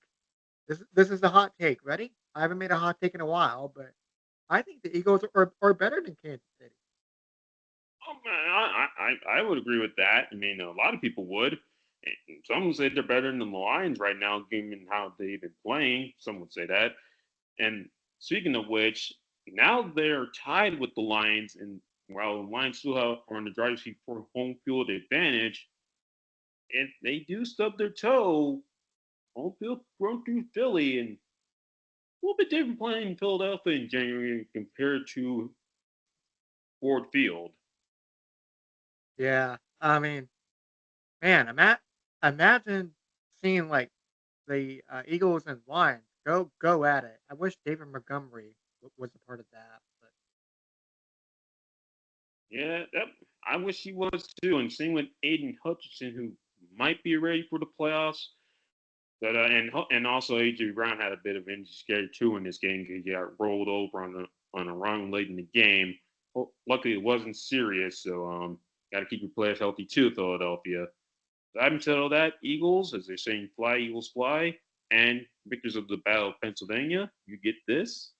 this is a hot take. Ready? I haven't made a hot take in a while, but I think the Eagles are better than Kansas City. Oh man, I would agree with that. I mean, a lot of people would. And some would say they're better than the Lions right now, given how they've been playing. Some would say that. And speaking of which, now they're tied with the Lions, and while the Lions still are on the driver's seat for home field advantage, if they do stub their toe, home field run through Philly, and a little bit different playing in Philadelphia in January compared to Ford Field. Yeah, I mean, man, imagine seeing like the Eagles and Lions go at it. I wish David Montgomery was a part of that, but Yeah, I wish he was too. And same with Aiden Hutchinson, who might be ready for the playoffs. But and also AJ Brown had a bit of injury scare too in this game because he got rolled over on a run late in the game. Well, luckily it wasn't serious, so got to keep your players healthy too, Philadelphia. So having said all that, Eagles, as they're saying, fly Eagles fly, and victors of the Battle of Pennsylvania, you get this.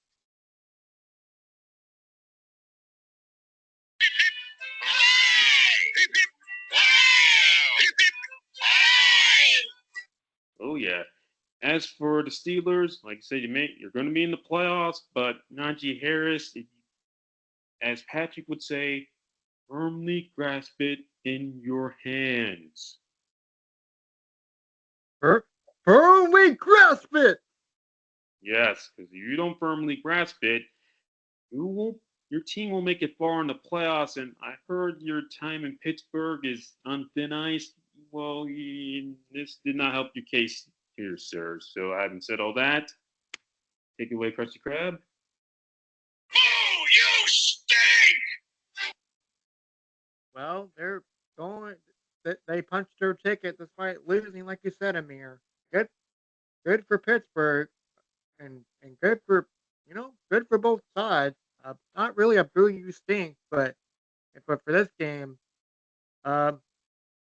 Oh yeah. As for the Steelers, like I said, you're going to be in the playoffs, but Najee Harris, as Patrick would say, firmly grasp it in your hands. firmly grasp it. Yes, because if you don't firmly grasp it, you won't. Your team will make it far in the playoffs. And I heard your time in Pittsburgh is on thin ice. Well, this did not help your case here, sir. So having said all that, take it away, Krusty Krab. Oh, you stink! Well, they're going. They punched their ticket despite losing, like you said, Amir. Good, good for Pittsburgh, and good for good for both sides. Not really a boo you stink, but for this game, um,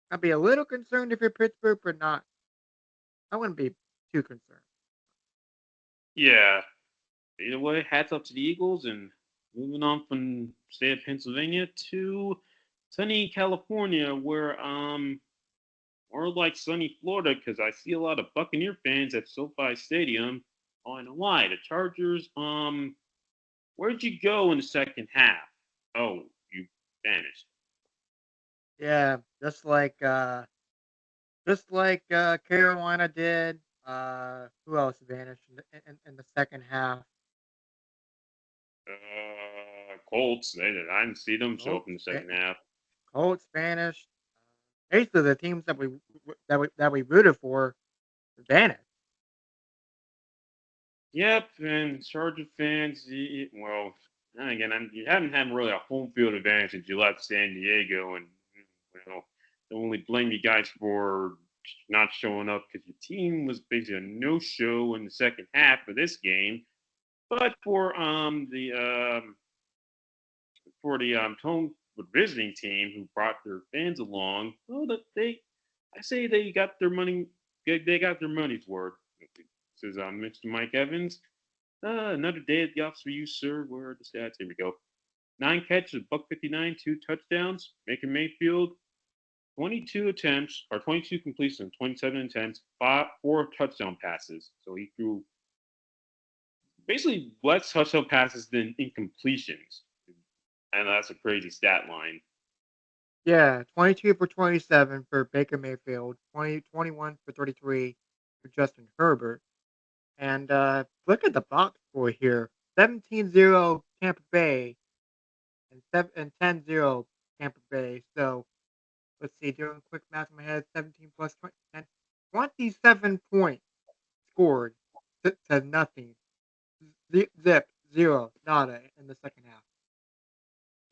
I'd be a little concerned if you're Pittsburgh, but not. I wouldn't be too concerned. Yeah. Either way, hats off to the Eagles and moving on from state of Pennsylvania to sunny California, where or like sunny Florida, because I see a lot of Buccaneer fans at SoFi Stadium. Oh, I know why. The Chargers. Where'd you go in the second half? Oh, you vanished. Yeah, just like Carolina did. Who else vanished in the second half? Colts. I didn't see them show up in the Colts, second half. Colts vanished. Basically, the teams that we rooted for vanished. Yep, and Charger fans, well, and again, you haven't had really a home field advantage since you left San Diego, and well, don't only blame you guys for not showing up because your team was basically a no-show in the second half of this game. But for the home visiting team who brought their fans along, well, that I say they got their money. They got their money's worth. Says Mr. Mike Evans. Another day at the office for you, sir. Where are the stats? Here we go. 9 catches, buck 59, 2 touchdowns. Baker Mayfield. 22 attempts or 22 completions, 27 attempts, four touchdown passes. So he threw basically less touchdown passes than incompletions, and that's a crazy stat line. Yeah, 22 for 27 for Baker Mayfield, 21 for 33 for Justin Herbert. And look at the box score here, 17-0 Tampa Bay and 10-0 Tampa Bay. So let's see, doing quick math in my head, 17 plus 20, 27 points scored to nothing. Zip, zero, nada in the second half.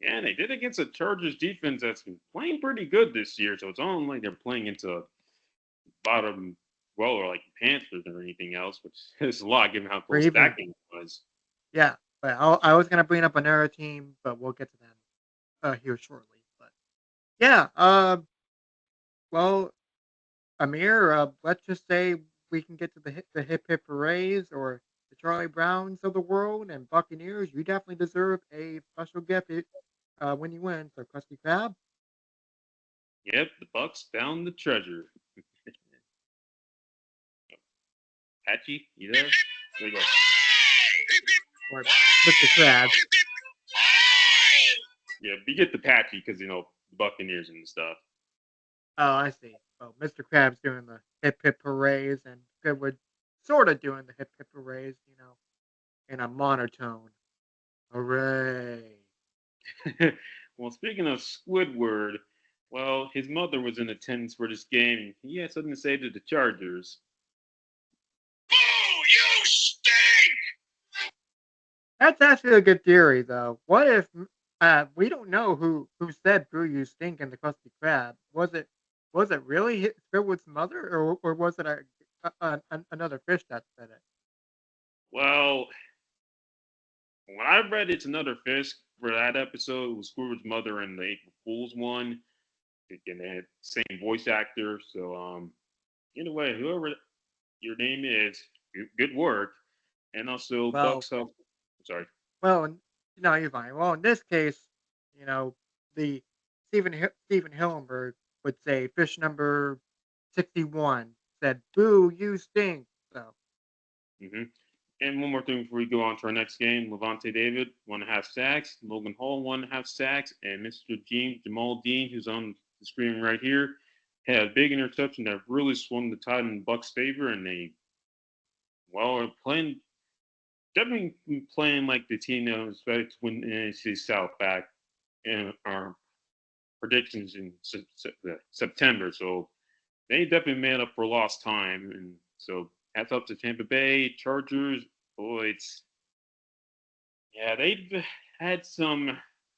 Yeah, and they did against a Chargers defense that's been playing pretty good this year. So it's not like they're playing into bottom well or like Panthers or anything else, which is a lot given how Or close even, that game was. yeah, but I was going to bring up another team, but we'll get to them here shortly. But yeah, well, Amir, let's just say we can get to the hip hip hoorays or the Charlie Browns of the world and Buccaneers. You definitely deserve a special gift when you win. So, Krusty Krab. Yep, the Bucks found the treasure. Patchy, you there? There you go. Or Mr. Krabs. Yeah, we get the Patchy because the Buccaneers and stuff. Oh, I see. Well, Mr. Krabs doing the hip hip hoorays and Goodwood sort of doing the hip hip hoorays, in a monotone. Hooray. Well, speaking of Squidward, well, his mother was in attendance for this game. He had something to say to the Chargers. Oh, you stink! That's actually a good theory, though. What if we don't know who said "Boo, you stink" in the Krusty Krab? Was it really Squidward's mother, or was it another fish that said it? Well, when I read It's Another Fish for that episode, it was Squidward's mother and the April Fool's one. And they had the same voice actor. So, either way, whoever your name is, good work. And also, Well, Bucks up. Sorry. no, you're fine. Well, in this case, you know, the Stephen Hillenberg would say fish number 61 said "Boo, you stink." So hmm And one more thing before we go on to our next game. Levante David, 1.5 sacks. Logan Hall, 1.5 sacks. And Mr. Jamal Dean, who's on the screen right here, had a big interception that really swung the tide in Bucks' favor. And they, well, are playing, definitely playing like the team that was expected to win the NFC South back in our predictions in September. So they definitely made up for lost time. And so hats up to Tampa Bay Chargers. Boy, it's yeah, they've had some, I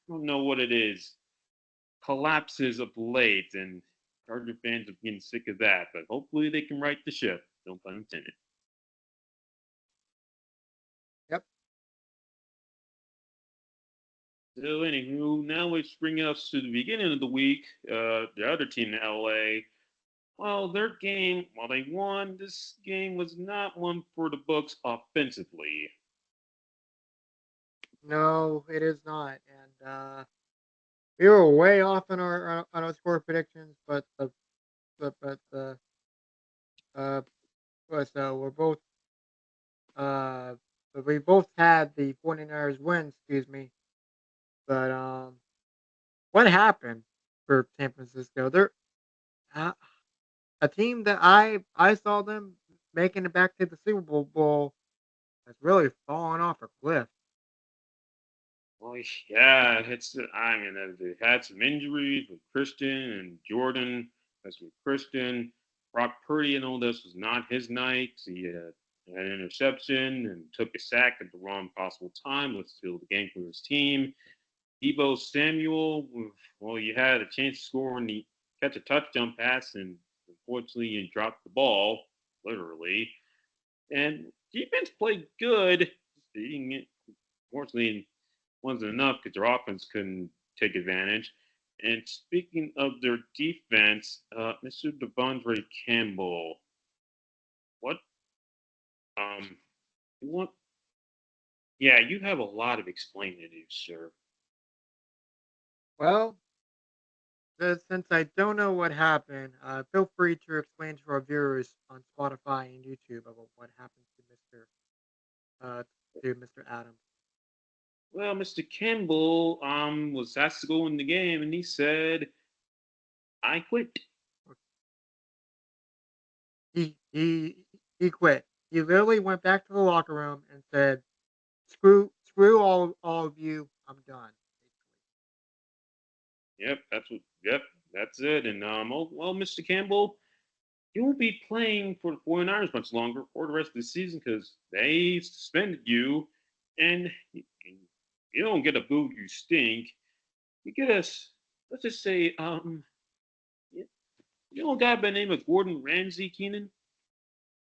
don't know what it is, collapses of late, and Charger fans are getting sick of that. But hopefully they can right the ship. Don't pun intended. yep. So, anywho, now let's bring us to the beginning of the week. The other team in LA, well, their game, while they won, this game was not one for the books offensively. No, it is not, and we were way off on our score predictions, but the uh, so uh, we both had the 49ers win, excuse me. But what happened for San Francisco? They're uh, a team that I saw them making it back to the Super Bowl has really fallen off a cliff. Well, yeah, I mean, they had some injuries with Christian and Jordan. That's with Christian. Brock Purdy and all this was not his night. He had an interception and took a sack at the wrong possible time. Let's steal the game for his team. Debo Samuel, well, you had a chance to score and he catch a touchdown pass, and unfortunately, you dropped the ball, literally. And defense played good. Unfortunately, wasn't enough because their offense couldn't take advantage. And speaking of their defense, Mr. Devondre Campbell, what um what yeah, you have a lot of explaining to do, sir. Well, Since I don't know what happened, feel free to explain to our viewers on Spotify and YouTube about what happened uh, to Mr. Adams. Well, Mr. Campbell was asked to go in the game, and he said, "I quit." He quit. He literally went back to the locker room and said, "Screw all of you. I'm done." Yep, that's what. Yep, that's it. And well, Mr. Campbell, you won't be playing for the 49ers much longer for the rest of the season because they suspended you, and you don't get a boo. You stink. You get us. Let's just say, you you know a guy by the name of Gordon Ramsay, Keenan.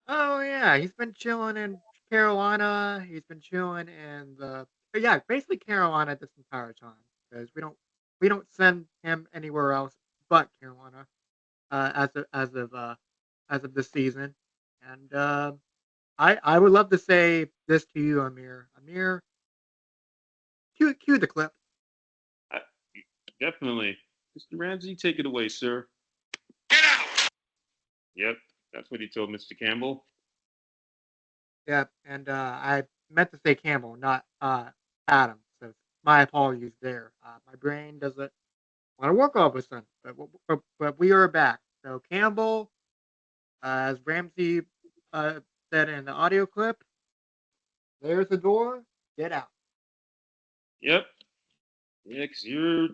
Oh yeah, he's been chilling in Carolina. He's been chilling in the yeah, basically Carolina this entire time because we don't send him anywhere else but Carolina as of this season. And I would love to say this to you, Amir. Amir, cue the clip. I, definitely, Mr. Ramsay, take it away, sir. Get out! Yep, that's what he told Mr. Campbell. Yeah, and I meant to say Campbell, not Adams. So my apologies there. My brain doesn't want to work all of a sudden, but we are back. So Campbell, as Ramsey said in the audio clip, there's the door. Get out. Yep. Yeah, because your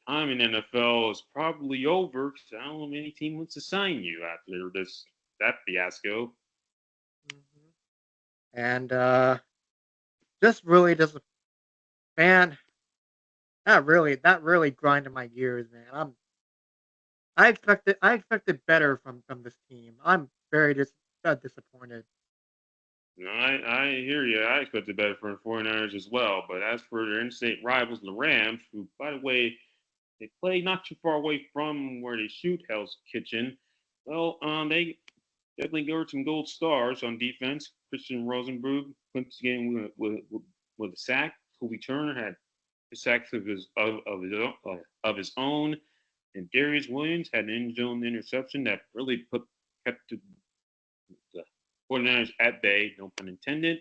time in NFL is probably over. Because I don't know if any team wants to sign you after that fiasco. Mhm. And just really just man, that really grinded my gears, man. I expected better from this team. I'm very disappointed. No, I hear you. I expected better from the 49ers as well. But as for their in-state rivals, the Rams, who, by the way, they play not too far away from where they shoot Hell's Kitchen. Well, they definitely got some gold stars on defense. Christian Rosenberg clinched the game with a sack. Kobe Turner had sacks of his own, and Darius Williams had an end zone interception that really kept the 49ers at bay, no pun intended.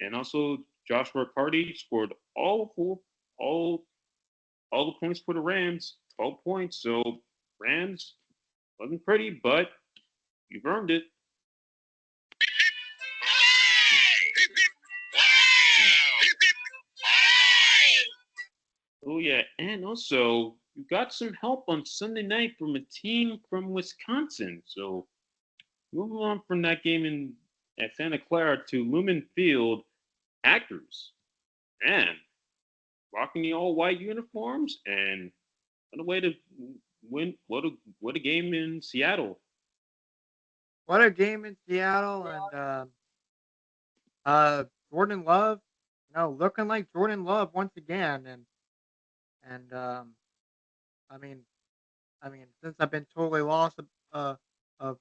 And also Joshua Carty scored all all the points for the Rams, 12 points. So Rams wasn't pretty, but you've earned it. Oh yeah, and also you got some help on Sunday night from a team from Wisconsin. So moving on from that game in at Santa Clara to Lumen Field, Actors, man, rocking the all white uniforms and on a way to win. What a game in Seattle. What a game in Seattle, and Jordan Love, looking like Jordan Love once again, and I mean, since I've been totally lost uh, of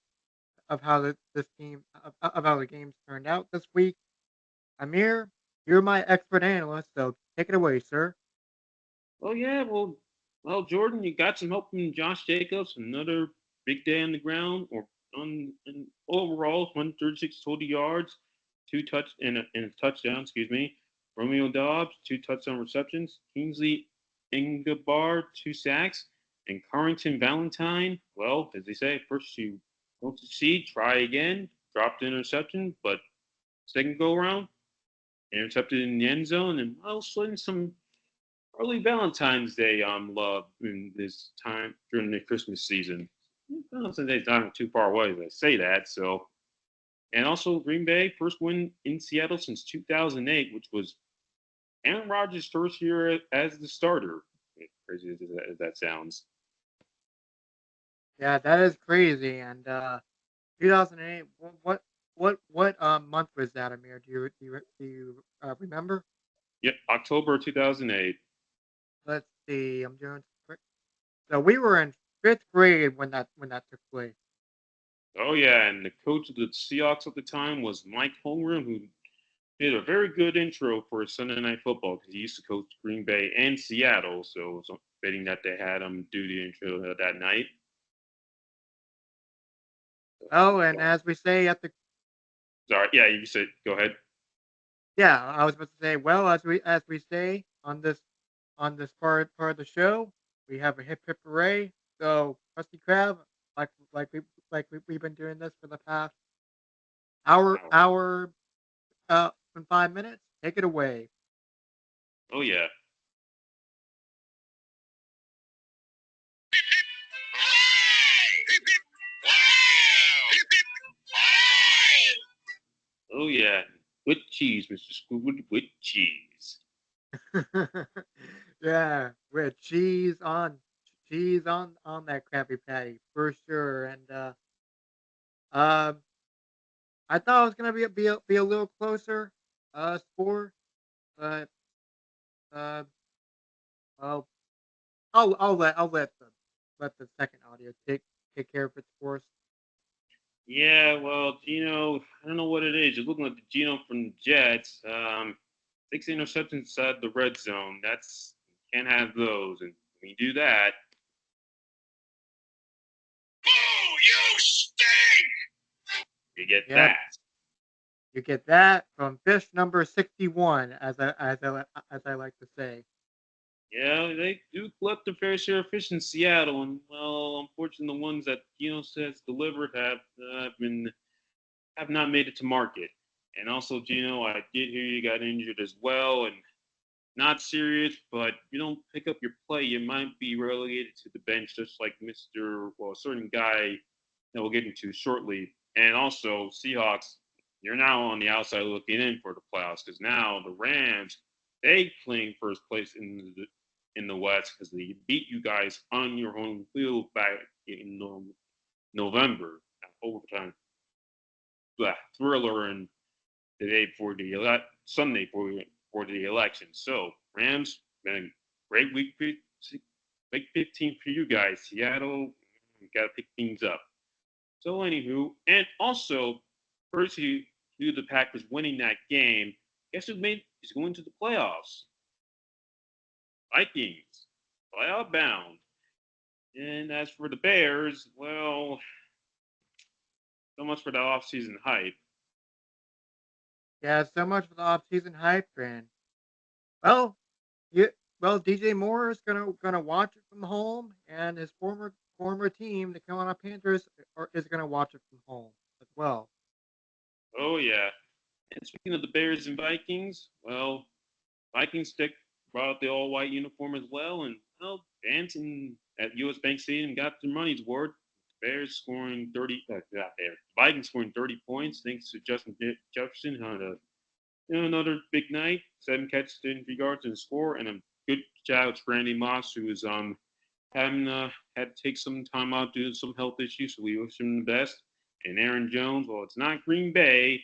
of how this team of how the games turned out this week, Amir, you're my expert analyst, so take it away, sir. Oh yeah, well, Jordan, you got some help from Josh Jacobs. Another big day on the ground, or on and overall 136 total yards, and a touchdown. Excuse me. Romeo Dobbs, two touchdown receptions. Kingsley Engelbard, two sacks, and Carrington Valentine. Well, as they say, first you don't succeed, try again. Dropped an interception, but second go around, intercepted in the end zone, and also some early Valentine's Day love in this time during the Christmas season. Valentine's Day is not too far away as I say that. So, and also Green Bay first win in Seattle since 2008, which was Aaron Rodgers' first year as the starter. Crazy as that sounds. Yeah, that is crazy. And 2008. What month was that, Amir? Do you remember? Yep, October 2008. Let's see. I'm doing so. We were in fifth grade when that took place. Oh yeah, and the coach of the Seahawks at the time was Mike Holmgren, who did a very good intro for Sunday Night Football because he used to coach Green Bay and Seattle. So bidding that they had him do the intro that night. Oh, and as we say at the Sorry, yeah, you said go ahead. yeah, I was about to say, well, as we say on this part of the show, we have a hip hip hooray. So, Krusty Krab, we've been doing this for the past hour and 5 minutes. Take it away. Oh yeah, oh yeah, with cheese, Mr. Squidward, with cheese. Yeah, with cheese on that Krabby Patty for sure. And um, I thought it was gonna be a little closer score, but uh, well, I'll let the second audio take care of its course. Yeah, well, Gino, I don't know what it is. You're looking like the Gino from the Jets. 6 interceptions inside the red zone. That's can't have those. And when you do that, Boo! You stink! you get Yep, that. you get that from fish number 61, as I like to say. Yeah, they do collect their fair share of fish in Seattle, and well, unfortunately, the ones that Gino says delivered have not made it to market. And also, Gino, I did hear you got injured as well, and not serious, but you don't pick up your play, you might be relegated to the bench, just like a certain guy that we'll get into shortly. And also, Seahawks, you're now on the outside looking in for the playoffs because now the Rams, they claim first place in the West because they beat you guys on your home field back in November, overtime thriller and the day before Sunday for the election. So Rams been a great week 15 for you guys. Seattle got to pick things up. So anywho, and also first you the Packers winning that game. Guess who made is going to the playoffs? Vikings, playoff bound. And as for the Bears, well, so much for the offseason hype. Yeah, so much for the off-season hype, and well, yeah, well, DJ Moore is gonna watch it from home, and his former team, the Carolina Panthers, is gonna watch it from home as well. Oh yeah. And speaking of the Bears and Vikings, well, Vikings stick brought out the all white uniform as well, and well, dancing at U.S. Bank Stadium got their money's worth. Bears scoring 30, not Bears, Vikings scoring 30 points thanks to Justin Jefferson on another big night, 7 catches, 10 yards, and score, and a good shout out to Randy Moss, who was having had to take some time out due to some health issues, so we wish him the best. And Aaron Jones, well, it's not Green Bay,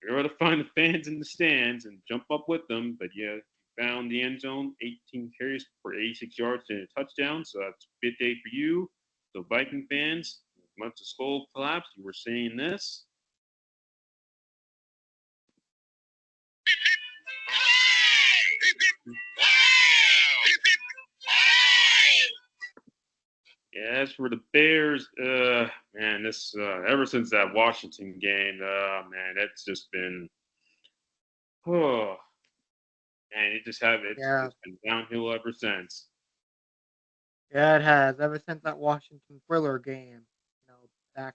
you're able to find the fans in the stands and jump up with them. But yeah, found the end zone, 18 carries for 86 yards and a touchdown. So that's a good day for you. So Viking fans, once the skull collapsed, you were saying this. Yeah, as for the Bears, man, this ever since that Washington game, man, it's just been, oh, man, it's Yeah, just been downhill ever since. yeah, it has ever since that Washington Thriller game, back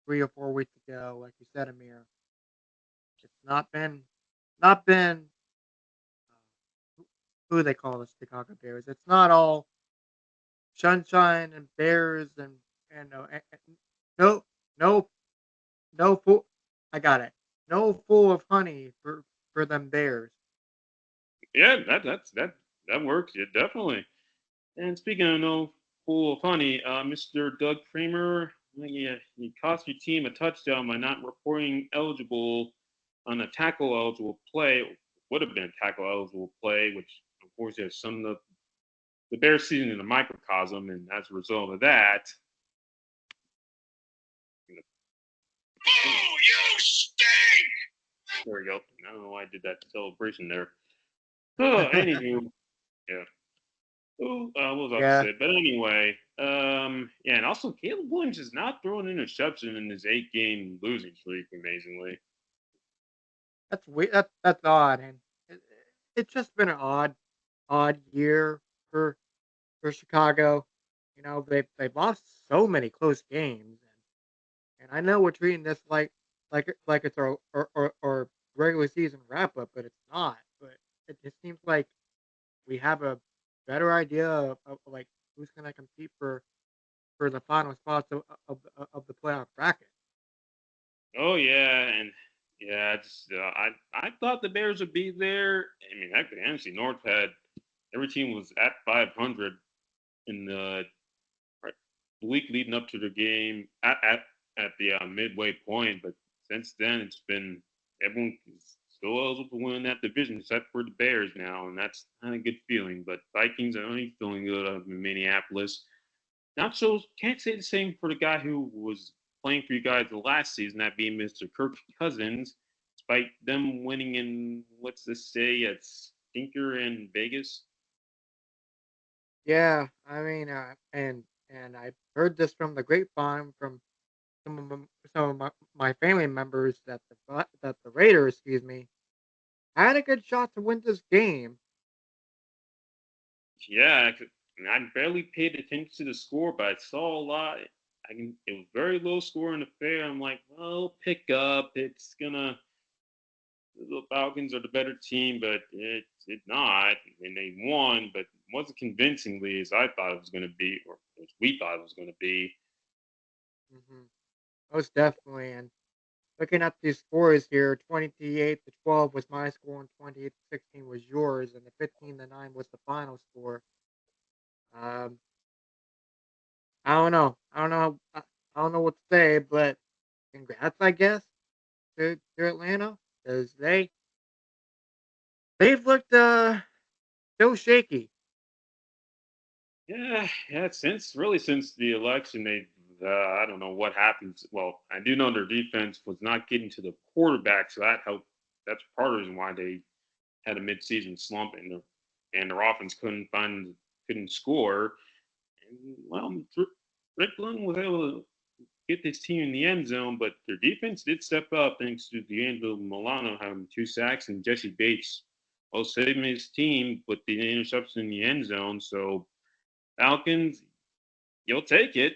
3 or 4 weeks ago, like you said, Amir. It's not been who they call the Chicago Bears. It's not all sunshine and bears and no no no full. I got it. No full of honey for them bears. Yeah, that works. Yeah, definitely. And speaking of no pool of honey, Mr. Doug Kramer, yeah, he cost your team a touchdown by not reporting eligible on a tackle eligible play. Would have been a tackle eligible play, which unfortunately has summed up the Bears season in a microcosm. And as a result of that, you know, Boo! You stink! there we go. I don't know why I did that celebration there. Oh, anywho, yeah. Ooh, what was I about to Yeah, say? But anyway, yeah, and also Caleb Williams is not throwing an interception in his 8-game losing streak, amazingly. that's weird. That's odd, and it, it's just been an odd year for Chicago. You know, they've lost so many close games, and I know we're treating this like it's our regular season wrap up, but it's not. But it just seems like we have a better idea of like who's going to compete for the final spots of the playoff bracket. Oh yeah, and yeah, I thought the Bears would be there. I mean, heck, the NFC North had every team was at 500 in right, the week leading up to the game at the midway point, but since then it's been everyone is still eligible to win that division except for the Bears now, and that's not a good feeling. But Vikings are only feeling good up in Minneapolis. Not so can't say the same for the guy who was playing for you guys the last season, that being Mr. Kirk Cousins, despite them winning in what's this say at Stinker in Vegas. Yeah, I mean, and I heard this from the grapevine from some of my family members that the Raiders, excuse me, had a good shot to win this game. Yeah, I barely paid attention to the score, but I saw a lot. It was very low score in the fair. I'm like, well, pick up. It's gonna. The Falcons are the better team, but it did not, and they won, but wasn't convincingly as I thought it was going to be, or as we thought it was going to be. Hmm. Most definitely. And looking at these scores here, 28-12 was my score, and 28-16 was yours, and the 15-9 was the final score. Um, I don't know. I don't know. I don't know what to say, but congrats, I guess, to Atlanta because they've looked so shaky. Yeah, yeah. Since the election, they I don't know what happens. Well, I do know their defense was not getting to the quarterback, so that helped. That's part of the reason why they had a midseason slump, and their offense couldn't score. And, well, Rick Lund was able to get this team in the end zone, but their defense did step up thanks to D'Angelo Milano having 2 sacks and Jesse Bates saving his team with the interception in the end zone. So Falcons, you'll take it.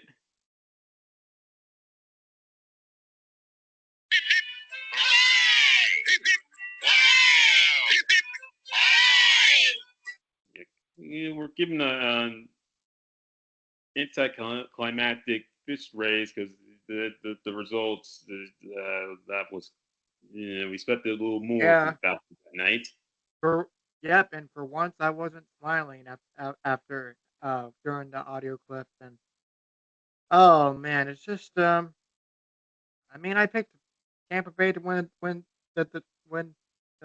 We're giving a anticlimactic fist raise because the results that was we expected a little more from Yeah, the Falcons that night. for yep, and for once I wasn't smiling after during the audio clip, and oh man, it's just I mean I picked Tampa Bay to win the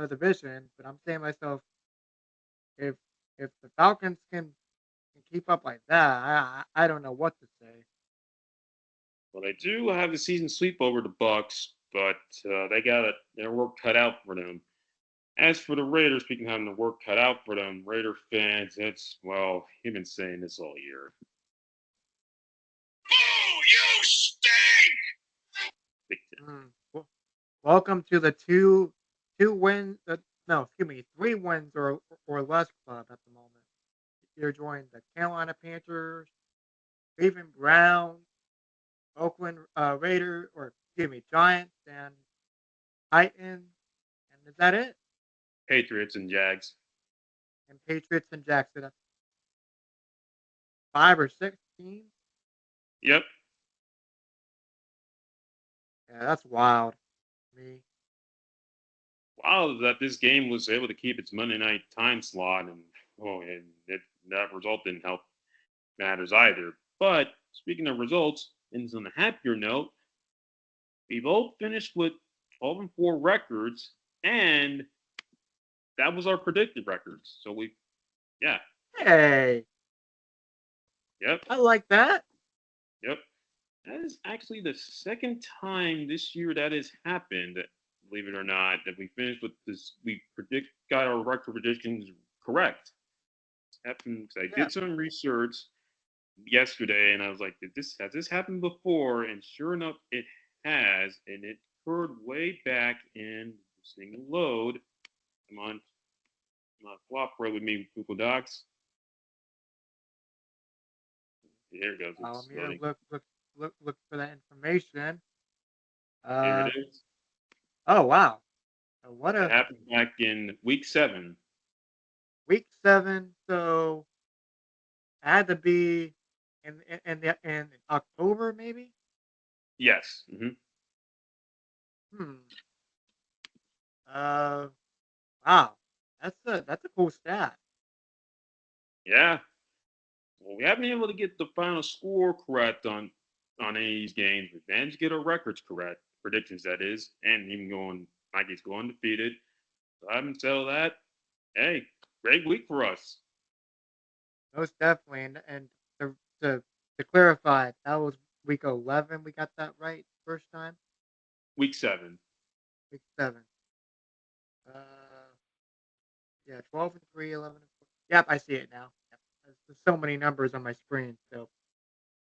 division, but I'm saying to myself if the Falcons can keep up like that, I don't know what to say. Well, they do have the season sweep over the Bucks, but they got their work cut out for them. As for the Raiders, speaking of having the work cut out for them, Raider fans, it's well, you've been saying this all year. Boo! You stink! Big time. Welcome to the two wins. No, excuse me, 3 wins or less club at the moment. You're joining the Carolina Panthers, Cleveland Browns, Oakland Raiders, or excuse me, Giants and Titans, and is that it? Patriots and Jags. And Patriots and Jackson. That's 5 or 6 teams. Yep. Yeah, that's wild. Me. Wow, that this game was able to keep its Monday night time slot, and that result didn't help matters either. But speaking of results, and on a happier note, we both finished with 12-4 records, and that was our predicted records. So yeah, Hey, yep, I like that. yep. That is actually the second time this year that has happened. Believe it or not, that we finished with this. We got our record predictions correct. happened because I Yeah. did some research yesterday, and I was like, has this happened before?" And sure enough, it has, and it occurred way back in this thing to load. Come on, cooperate with me, Google Docs. Here it goes. It's Amir, loading. look for that information. Here it Uh, is. oh wow. So what It a happened back in week 7. week 7. So it had to be in October maybe. Yes. Hmm. Uh. Wow. That's a cool stat. Yeah. Well, we haven't been able to get the final score correct on any of these games. We managed to get our records correct, predictions that is, and even going Mikey's go undefeated. So I haven't settled that. Hey, great week for us. Most definitely. And to to to clarify, that was week 11. We got that right first time. Week 7. Week 7. Yeah, 12 and 3, 11 and 4. Yep, I see it now. Yep. There's so many numbers on my screen. So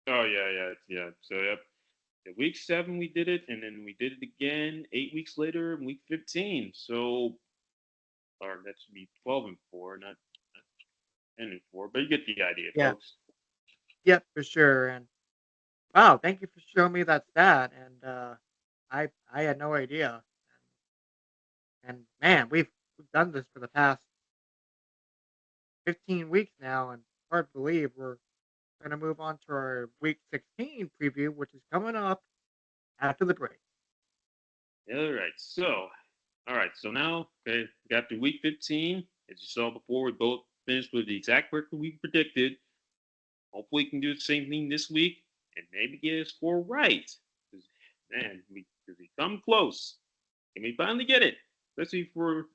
Oh yeah. So yep. Week 7 we did it, and then we did it again 8 weeks later in week 15. So or that should be 12 and 4, not 10 and 4. But you get the idea, yeah, folks. yep, for sure. And wow, thank you for showing me that stat. And I had no idea. And man, we've done this for the past 15 weeks now, and it's hard to believe we're gonna move on to our week 16 preview, which is coming up after the break. All right. So now, okay, we got through week 15. As you saw before, we both finished with the exact record we predicted. Hopefully, we can do the same thing this week and maybe get a score right. 'Cause, man, we come close, and we finally get it, especially for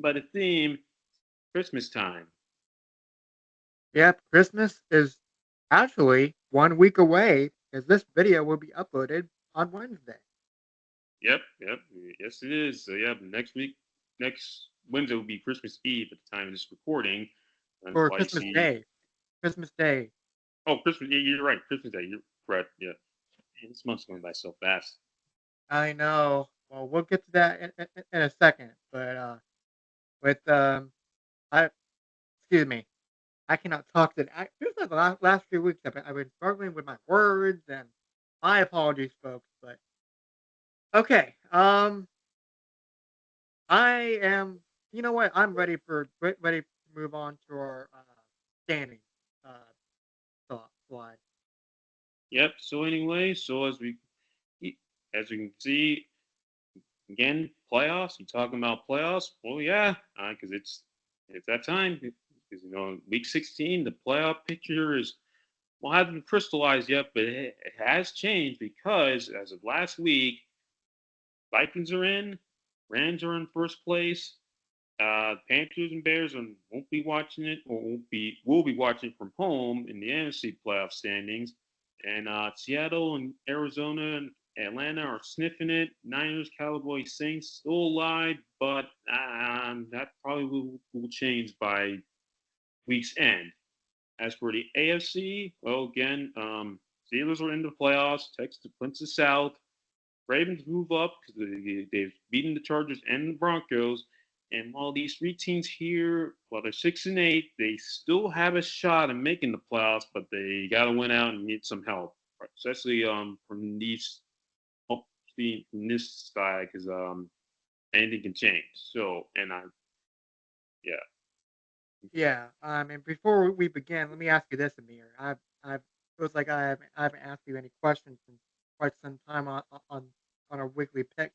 by the theme Christmas time. Yep, Christmas is actually 1 week away because this video will be uploaded on Wednesday Yep. Yes, it is. So, yeah, next Wednesday will be Christmas Eve at the time of this recording. That's or why you Christmas see. Day. Christmas Day. Oh, Christmas. Yeah, you're right. Christmas Day. You're correct. Yeah. Man, this month's going by so fast. I know. Well, we'll get to that in a second, but with I excuse me, I cannot talk to. Here's the last few weeks. I've been struggling with my words, and my apologies, folks. But okay, I am. You know what? I'm ready to move on to our standing uh, thought slide. Yep. So anyway, as we can see again, playoffs. You talking about playoffs? Well, yeah, because it's that time. Because week 16, the playoff picture is well hasn't been crystallized yet, but it has changed because as of last week, Vikings are in, Rams are in first place. Panthers and Bears won't be watching it, or will be watching from home in the NFC playoff standings. And Seattle and Arizona and Atlanta are sniffing it. Niners, Cowboys, Saints still alive, but that probably will change by week's end. As for the AFC, well, again, Steelers are in the playoffs. Texas clinches the South. Ravens move up because they've beaten the Chargers and the Broncos. And while these three teams here, while they're 6 and 8, they still have a shot at making the playoffs, but they got to win out and need some help, especially from these from this side because anything can change. So, and yeah, Yeah. And before we begin, let me ask you this, Amir. I've feels like I haven't asked you any questions in quite some time on our weekly pick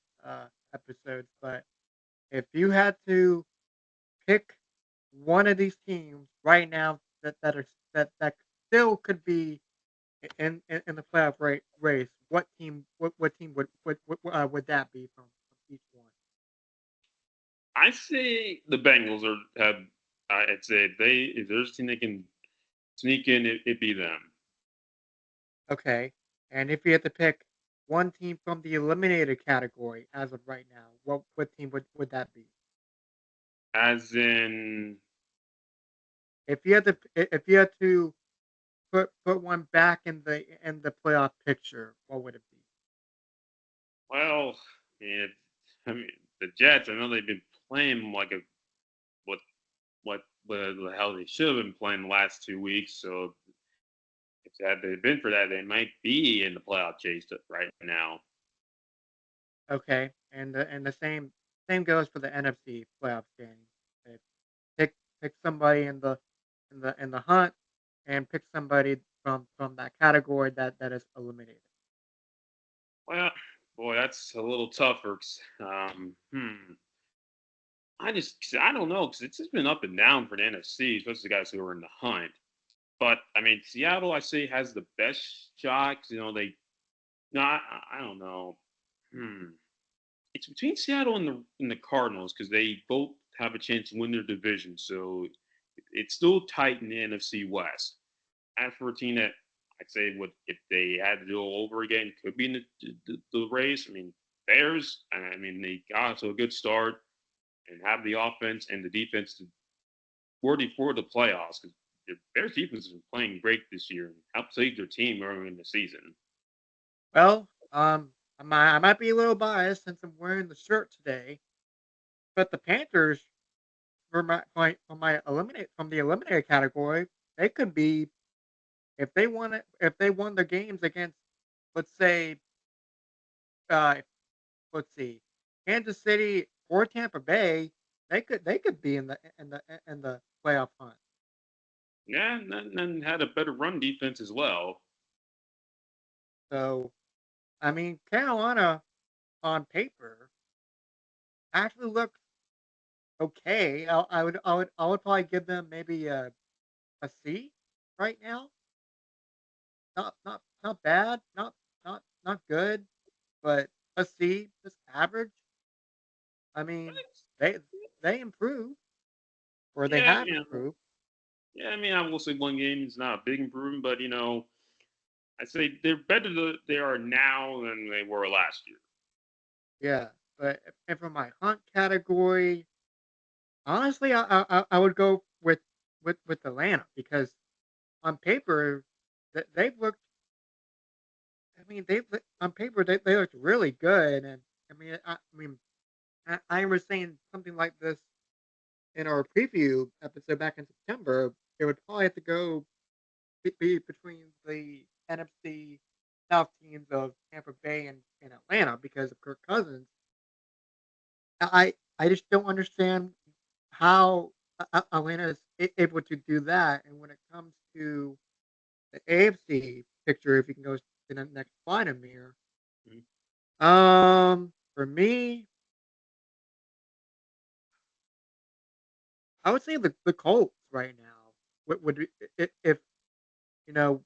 episodes. But if you had to pick one of these teams right now that still could be in the playoff race, what team would that be from each one? I say the Bengals are have. I'd say if there's a team that can sneak in, it be them. Okay. And if you had to pick one team from the eliminated category as of right now, what team would that be? As in If you had to put one back in the playoff picture, what would it be? Well, yeah, I mean the Jets. I know they've been playing like a what what the hell they should have been playing the last 2 weeks. So if that had been for that, they might be in the playoff chase right now. Okay, and the same goes for the NFC playoff standings. Uh, Pick pick somebody in the hunt, and pick somebody from that category that is eliminated. Well, boy, that's a little tougher. I don't know because it's just been up and down for the NFC, especially the guys who are in the hunt. But I mean, Seattle, I say, has the best shot. 'Cause, they no, I don't know. Hmm. It's between Seattle and the Cardinals because they both have a chance to win their division. So it's still tight in the NFC West. As for a team that I'd say would if they had to do it all over again, could be in the race. I mean, Bears. I mean, they got to a good start and have the offense and the defense to worthy for the playoffs because the Bears defense has been playing great this year and helped save their team early in the season. Well, I might be a little biased since I'm wearing the shirt today, but the Panthers from my eliminate from the eliminated category, they could be if they won their games against, let's say, uh, let's see, Kansas City or Tampa Bay, they could be in the playoff hunt. Yeah, and had a better run defense as well. So I mean, Carolina on paper actually looks okay. I would probably give them maybe a C right now. Not bad, not good, but a C, just average. I mean, they they improved, or they Yeah, have improved. yeah. I mean, I will say one game is not a big improvement, but I say they're better than they are now than they were last year. Yeah, but and for my hunt category, honestly, I would go with Atlanta because on paper they've looked. I mean, on paper they looked really good, and I was saying something like this in our preview episode back in September. It would probably have to go be between the NFC South teams of Tampa Bay and Atlanta because of Kirk Cousins. I just don't understand how Atlanta is able to do that. And when it comes to the AFC picture, if you can go to the next slide, Amir. Mhm. For me, I would say the Colts right now would be, if you know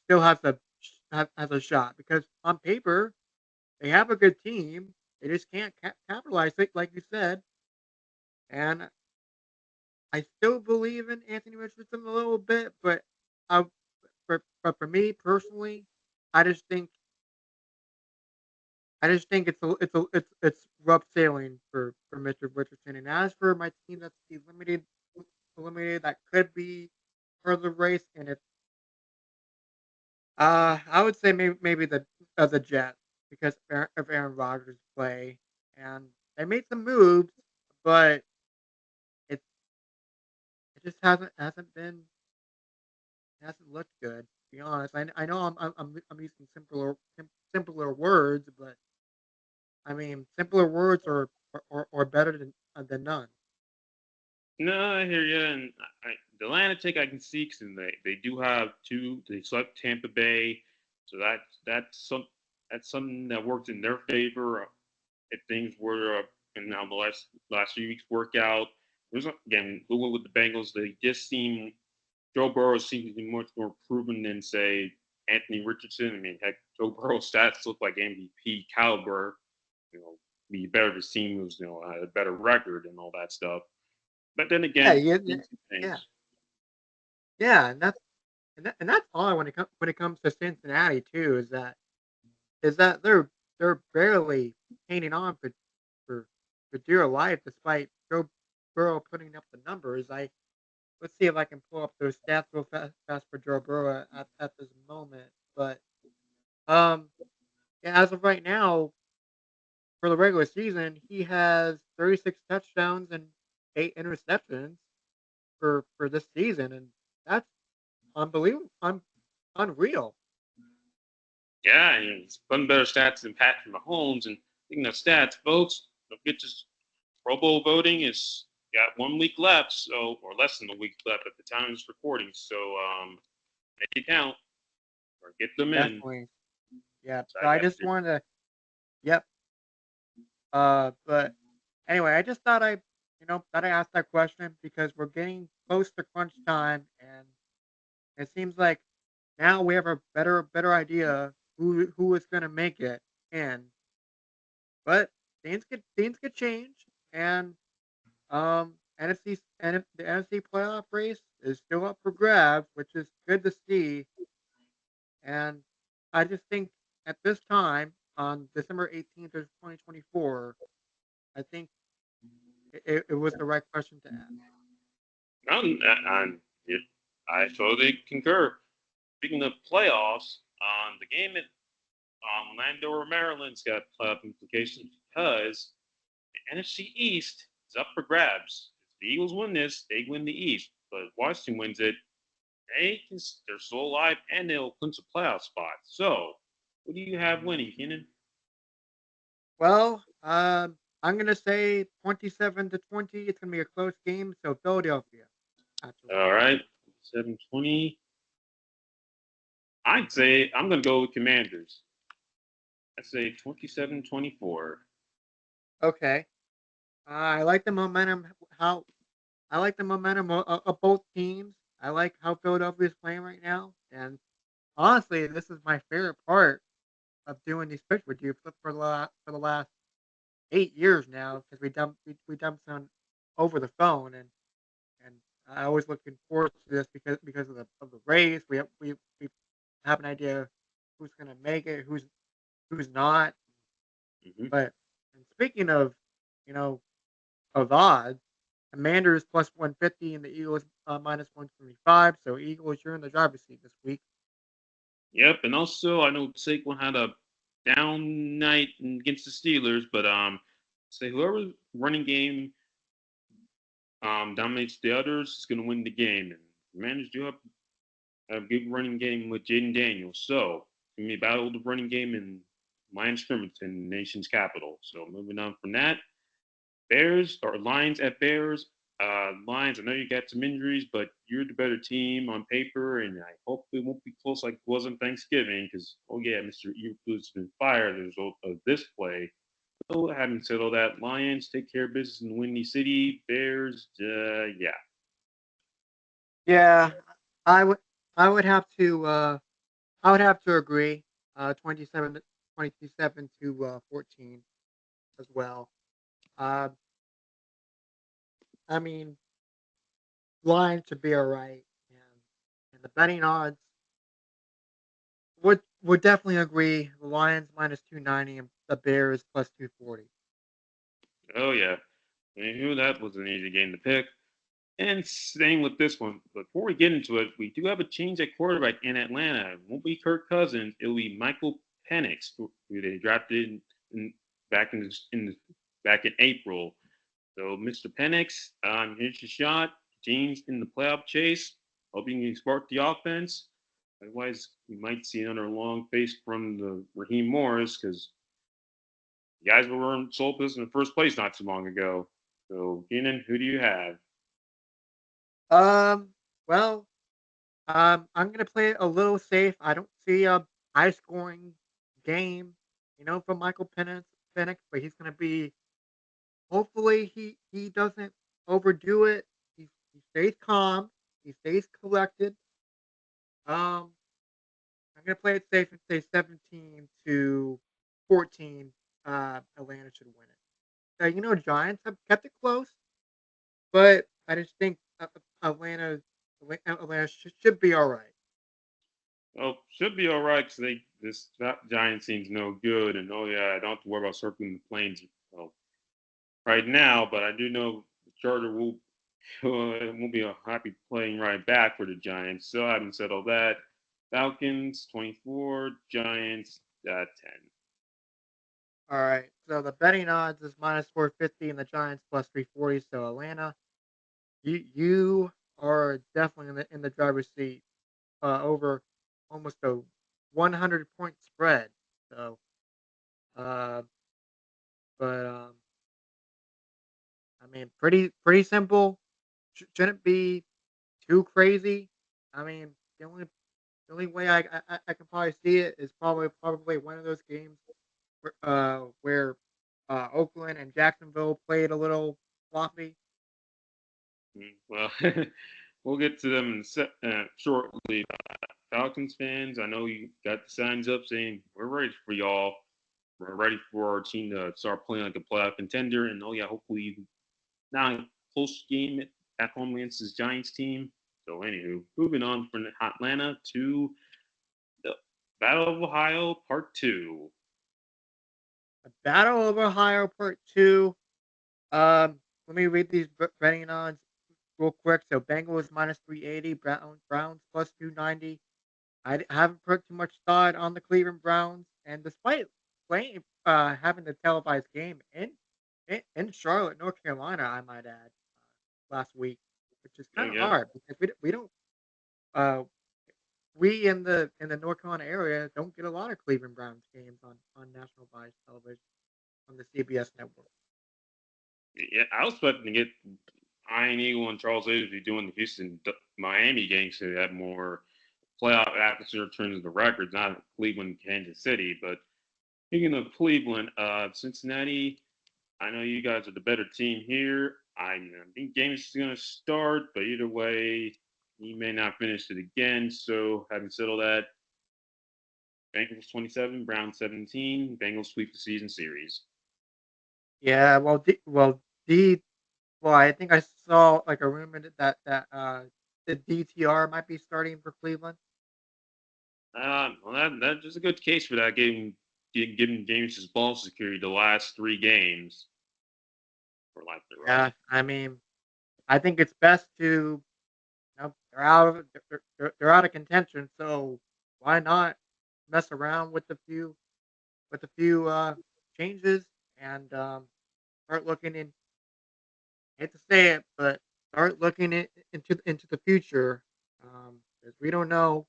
still has a shot because on paper they have a good team. They just can't capitalize it, like you said. And I still believe in Anthony Richardson a little bit, but I, for me personally, I just think it's rough sailing for Mr. Richardson. And as for my team that's eliminated that could be part of the race, and it's I would say maybe the Jets because of Aaron Rodgers' play, and they made some moves, but it it just hasn't been hasn't looked good. To be honest, I know I'm using simpler words, but I mean simpler words are better than none. No, I hear you. And the Atlantic, I can see because they do have two. They swept Tampa Bay, so that's something that worked in their favor. If things were in now the last few weeks work out, there's again going with the Bengals. They just seem Joe Burrow seems to be much more proven than say Anthony Richardson. I mean, heck, Joe Burrow's stats look like MVP caliber. Be better if his team was had a better record and all that stuff. But then Yeah, again, yeah, yeah, things can yeah, change. yeah, and that's all when it comes to Cincinnati too is that they're barely hanging on for for dear life despite Joe Burrow putting up the numbers. let's see if I can pull up those stats real fast for Joe Burrow at this moment. But um, yeah, as of right now, for the regular season, he has 36 touchdowns and 8 interceptions for this season, and that's unbelievable, unreal. Yeah, and he's putting better stats than Patrick Mahomes. And speaking of stats, folks, don't get just Pro Bowl voting is got 1 week left, so or less than a week left at the time of this recording. So make it count or get them in. Definitely, yeah. So So I I got just you. wanted to, yep. But anyway, I just thought that I asked that question because we're getting close to crunch time, and it seems like now we have a better idea who is going to make it in. But things could change, and NFC and the NFC playoff race is still up for grabs, which is good to see. And I just think at this time on December 18th of 2024, I think it was the right question to ask. Yeah, I totally concur. Speaking of playoffs, the game at Orlando, Maryland's got playoff implications because the NFC East is up for grabs. If the Eagles win this, they win the East. But if Washington wins it, they're still alive and they'll clinch a playoff spot. So, what do you have winning, Keenan? Well, I'm gonna say 27-20. It's gonna be a close game. So Philadelphia has to win. All right, 7-20. I'd say I'm going to go with Commanders. I say 27-24. Okay. I like the momentum. How I like the momentum of both teams. I like how Philadelphia is playing right now, and honestly, this is my favorite part of doing these picks with you for the last 8 years now because we dump some over the phone, and I always looking forward to this because of the race. We have an idea who's gonna make it, who's not. Mm-hmm. But and speaking of you know of odds, Commanders plus 150 and the Eagles minus 125. So Eagles, you're in the driver's seat this week. Yep, and also I know Saquon had a down night against the Steelers, but say whoever running game dominates the others is going to win the game. And Commanders do have a good running game with Jaden Daniels, so it's going to be a battle of the running game in Lions scrimmage in the nation's capital. So moving on from that, Bears or Lions at Bears. Lions, I know you got some injuries, but you're the better team on paper, and I hope it won't be close like it was on Thanksgiving because, oh, yeah, Mr. Eberflus has been fired as a result of this play. So, having said all that, Lions take care of business in Windy City. Bears, yeah. Yeah, I would I would have to I would have to agree. 27 to 14 as well. Uh, I mean, Lions should be all right, and the betting odds would definitely agree. The Lions minus 290 and the Bears plus 240. Oh, yeah. I knew that was an easy game to pick. And staying with this one, before we get into it, we do have a change at quarterback in Atlanta. It won't be Kirk Cousins. It'll be Michael Penix, who they drafted back back in April. So, Mr. Penix, here's your shot. Team's in the playoff chase. Hoping you can spark the offense. Otherwise, you might see another long face from the Raheem Morris because you guys were in sold this in the first place not too long ago. So, Keenan, who do you have? Um, well, I'm gonna play it a little safe. I don't see a high scoring game, from Michael Penix, but he's gonna be. Hopefully, he doesn't overdo it. He stays calm. He stays collected. Um, I'm gonna play it safe and say 17-14. Atlanta should win it. Giants have kept it close, but I just think Atlanta Atlanta should be all right. Well, should be all right because this Giants team's no good, and oh yeah, I don't have to worry about circling the plains right now. But I do know the Charter will It won't be a happy playing right back for the Giants. So I haven't said all that. Falcons 24, Giants 10. All right. So the betting odds is minus 450 and the Giants plus 340. So Atlanta, you are definitely in the driver's seat over almost a 100-point spread. So, uh, but I mean, pretty simple. Shouldn't be too crazy. I mean, the only way I can probably see it is probably one of those games where Oakland and Jacksonville played a little sloppy. Well, we'll get to them shortly. Falcons fans, I know you got the signs up saying we're ready for y'all. We're ready for our team to start playing like a playoff contender. And oh yeah, hopefully now close game at home against this Giants team. So anywho, moving on from Atlanta to the Battle of Ohio Part Two. A Battle of Ohio Part Two. Let me read these betting odds real quick. So Bengals minus 380, Browns plus 290. Haven't put too much thought on the Cleveland Browns, and despite playing having the televised game in Charlotte, North Carolina, I might add, last week, which is kind of Yeah, hard because we don't uh we in the North Carolina area don't get a lot of Cleveland Browns games on national bias television on the CBS network. yeah. I was expecting to get Iron Eagle and Charles Avery doing the Houston Miami games to have more playoff atmosphere in terms of the records, not Cleveland, Kansas City. But speaking of Cleveland, Cincinnati, I know you guys are the better team here. I think James is going to start, but either way, he may not finish it again. So having said all that, Bengals 27, Browns 17, Bengals sweep the season series. Yeah, D well, I think I saw like a rumor that the DTR might be starting for Cleveland. Well, that's just a good case for that, giving James his ball security the last three games for like the rest. Yeah, I mean, I think it's best to they're out of they're out of contention, so why not mess around with a few changes and start looking in. Hate to say it, but start looking into the future because we don't know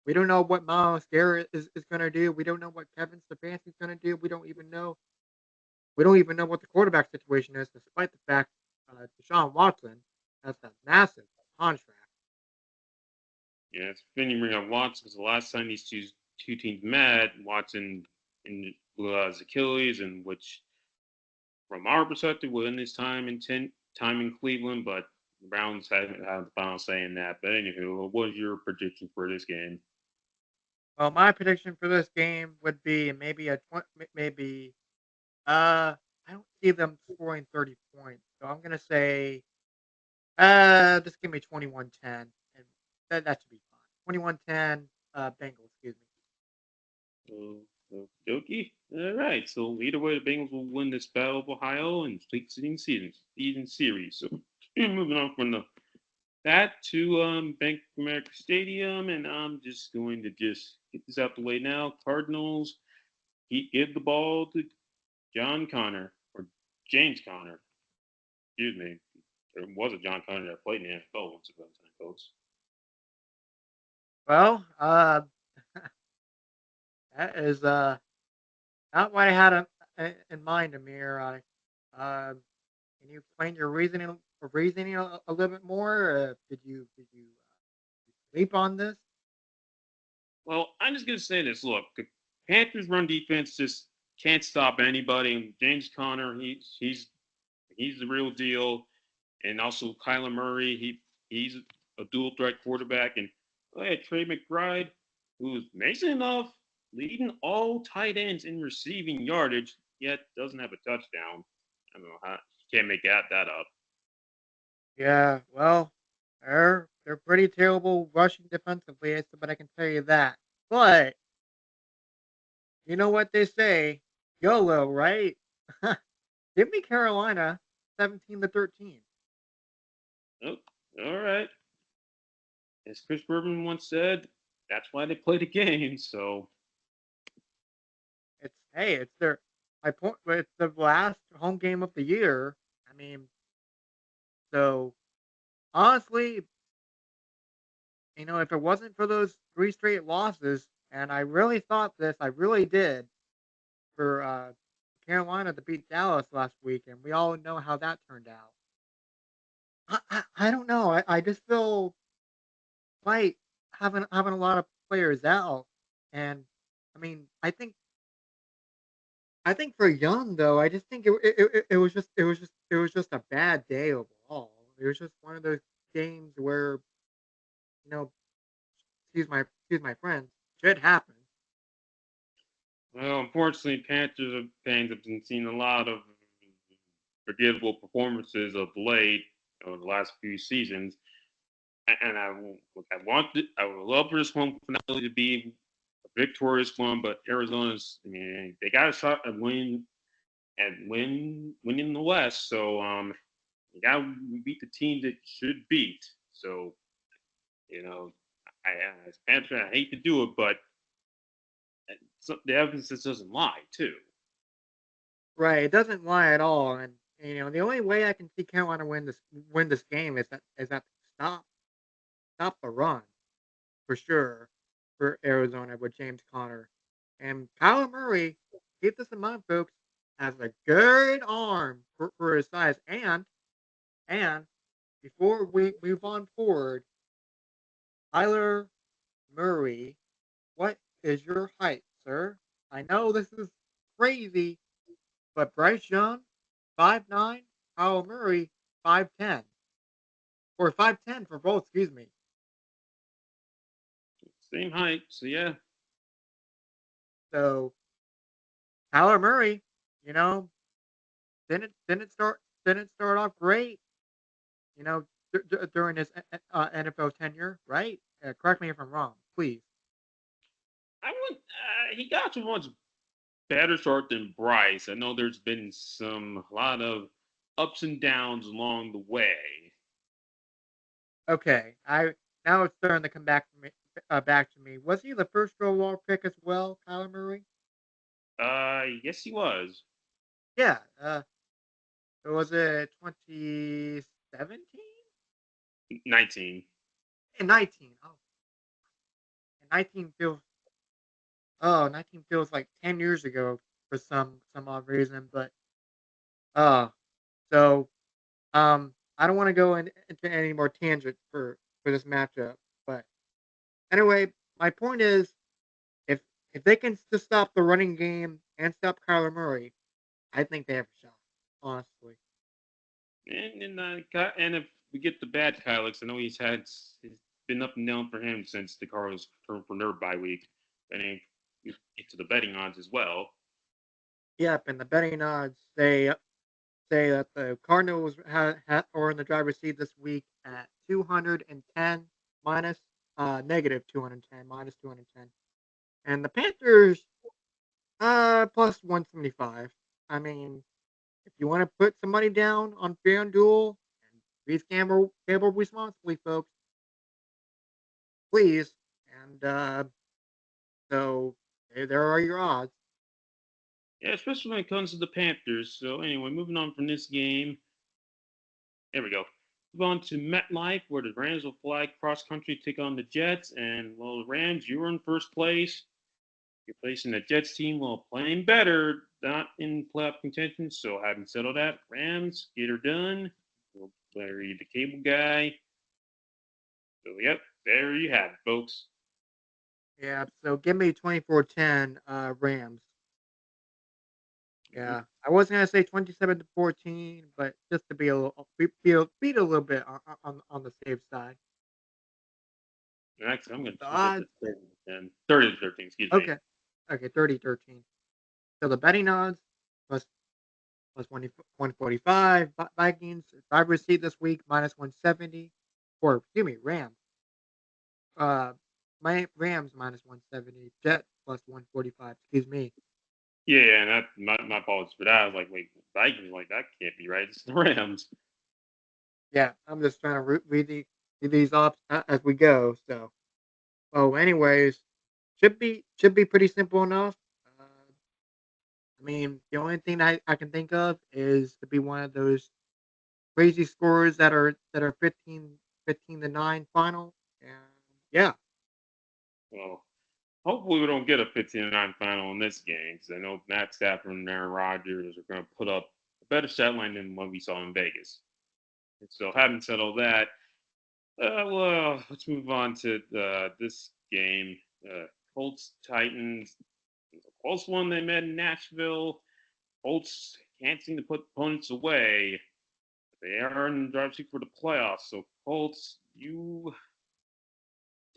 what Miles Garrett is going to do. We don't know what Kevin Stefanski's going to do. We don't even know what the quarterback situation is, despite the fact Deshaun Watson has a massive contract. Yeah, it's funny bring up Watson because the last time these two teams met, Watson blew out his Achilles, and which, from our perspective, was in his time in Cleveland, but the Browns haven't had the final say in that. But anywho, what was your prediction for this game? Well, my prediction for this game would be maybe maybe I don't see them scoring 30 points, so I'm gonna say just give me 21-10, and that should be fine. 21-10, Bengals. Excuse me. Okie. All right. So either way, the Bengals will win this Battle of Ohio and sweep season series. So moving on from that to Bank of America Stadium, and I'm just going to just get this out the way now. Cardinals, he give the ball to John Connor or James Connor. Excuse me. There was a John Connor that played in the NFL once upon a time, folks. Well, that is not what I had in mind, Amir. Can you explain your reasoning a little bit more? Did you sleep on this? Well, I'm just gonna say this. Look, the Panthers' run defense just can't stop anybody. And James Conner, he's the real deal. And also Kyler Murray, he's a dual threat quarterback. And oh yeah, Trey McBride, who's amazing enough, leading all tight ends in receiving yardage, yet doesn't have a touchdown. I don't know how you can't make that up. Yeah, well, they're pretty terrible rushing defensively, but I can tell you that. But you know what they say, YOLO, right? Give me Carolina 17-13. Oh, all right. As Chris Berman once said, that's why they play the game. So, It's their my point. It's the last home game of the year. I mean, so honestly, if it wasn't for those three straight losses, and I really thought this, I really did, for Carolina to beat Dallas last week, and we all know how that turned out. I don't know. I just feel like having a lot of players out, and I mean, I think for Young though, I just think it was just a bad day overall. It was just one of those games where you know, excuse my friends, shit happens. well, unfortunately, Panthers fans have been seeing a lot of forgettable performances of late over the last few seasons. And I would love for this home finale to be a victorious one, but Arizona's, I mean, they got a shot at winning the West. So, you got to beat the team that should beat. So, you know, as a Panther, I hate to do it, but the evidence just doesn't lie, too. Right, it doesn't lie at all, and the only way I can see Carolina win this game is that stop the run for sure for Arizona with James Conner and Kyler Murray. Keep this in mind, folks, has a good arm for his size, and before we move on forward, Kyler Murray, what is your height, sir? I know this is crazy, but Bryce Young, 5'9", Kyle Murray, 5'10", or 5'10" for both, excuse me. Same height. So, yeah. So Kyler Murray, you know, didn't start off great, during his NFL tenure, right? Correct me if I'm wrong, please. I would. He got to much better start than Bryce. I know there's been a lot of ups and downs along the way. Okay, I now it's starting to come back to me. Was he the first overall pick as well, Kyler Murray? Yes, he was Yeah. Was it 2017 19. and 19? Oh, and 19 feels like 10 years ago for some odd reason, but uh, so I don't want to go into any more tangents for this matchup, but anyway, my point is if if they can just stop the running game and stop Kyler Murray, I think they have a shot. Honestly. And if we get the bad Kylix, I know it's been up and down for him since the Cardinals returned from their bye week. And then you get to the betting odds as well. Yep, and the betting odds say that the Cardinals are in the driver's seat this week at 210 minus negative 210 minus 210, and the Panthers plus 175. I mean, if you want to put some money down on FanDuel and please gamble responsibly, folks, please. And so there are your odds. Yeah, especially when it comes to the Panthers. So anyway, moving on from this game. There we go. Move on to MetLife, where the Rams will fly cross country, take on the Jets. And well, the Rams, you were in first place. You're facing the Jets team while playing better, not in playoff contention. So having settled that, Rams get her done. We'll Larry the cable guy. So yep, there you have it, folks. Yeah, so give me 24-10 Rams. Mhm. Yeah, I was gonna say 27-14, but just to be a little beat a little bit on the safe side. Actually, I'm going to The change that to odds, 30 to 10. 30 to 13, excuse me. okay, okay, 30-13. So the betting odds plus 145. Vikings driver's seat this week minus 170, or excuse me, Rams. My Rams minus 170. Jets plus 145. Excuse me. Yeah, and my apologies for that. I was like, wait, Vikings, like, that can't be right. It's the Rams. Yeah, I'm just trying to read these off as we go. So, oh, anyways, should be pretty simple enough. I mean, the only thing I can think of is to be one of those crazy scores that are 15-9 final. And yeah, Well, hopefully we don't get a 15-9 final in this game because I know Matt Stafford and Aaron Rodgers are going to put up a better stat line than what we saw in Vegas. And so, having said all that, well, let's move on to this game. Colts Titans. Colts won. They met in Nashville. Colts can't seem to put opponents away. They are in the driver's seat for the playoffs. So Colts, you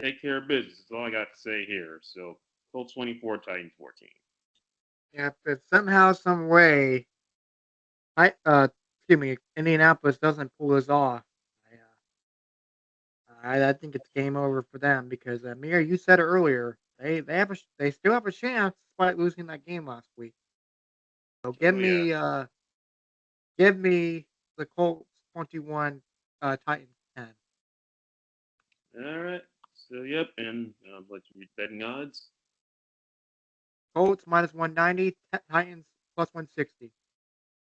take care of business. That's all I got to say here. So Colts 24, Titans 14. yeah. If somehow, some way, excuse me, Indianapolis doesn't pull this off, I think it's game over for them because Amir, you said it earlier. They still have a chance despite losing that game last week. So Oh yeah. give me the Colts 21, Titans 10. All right. So yep, and let you read betting odds. Colts minus 190, Titans plus 160.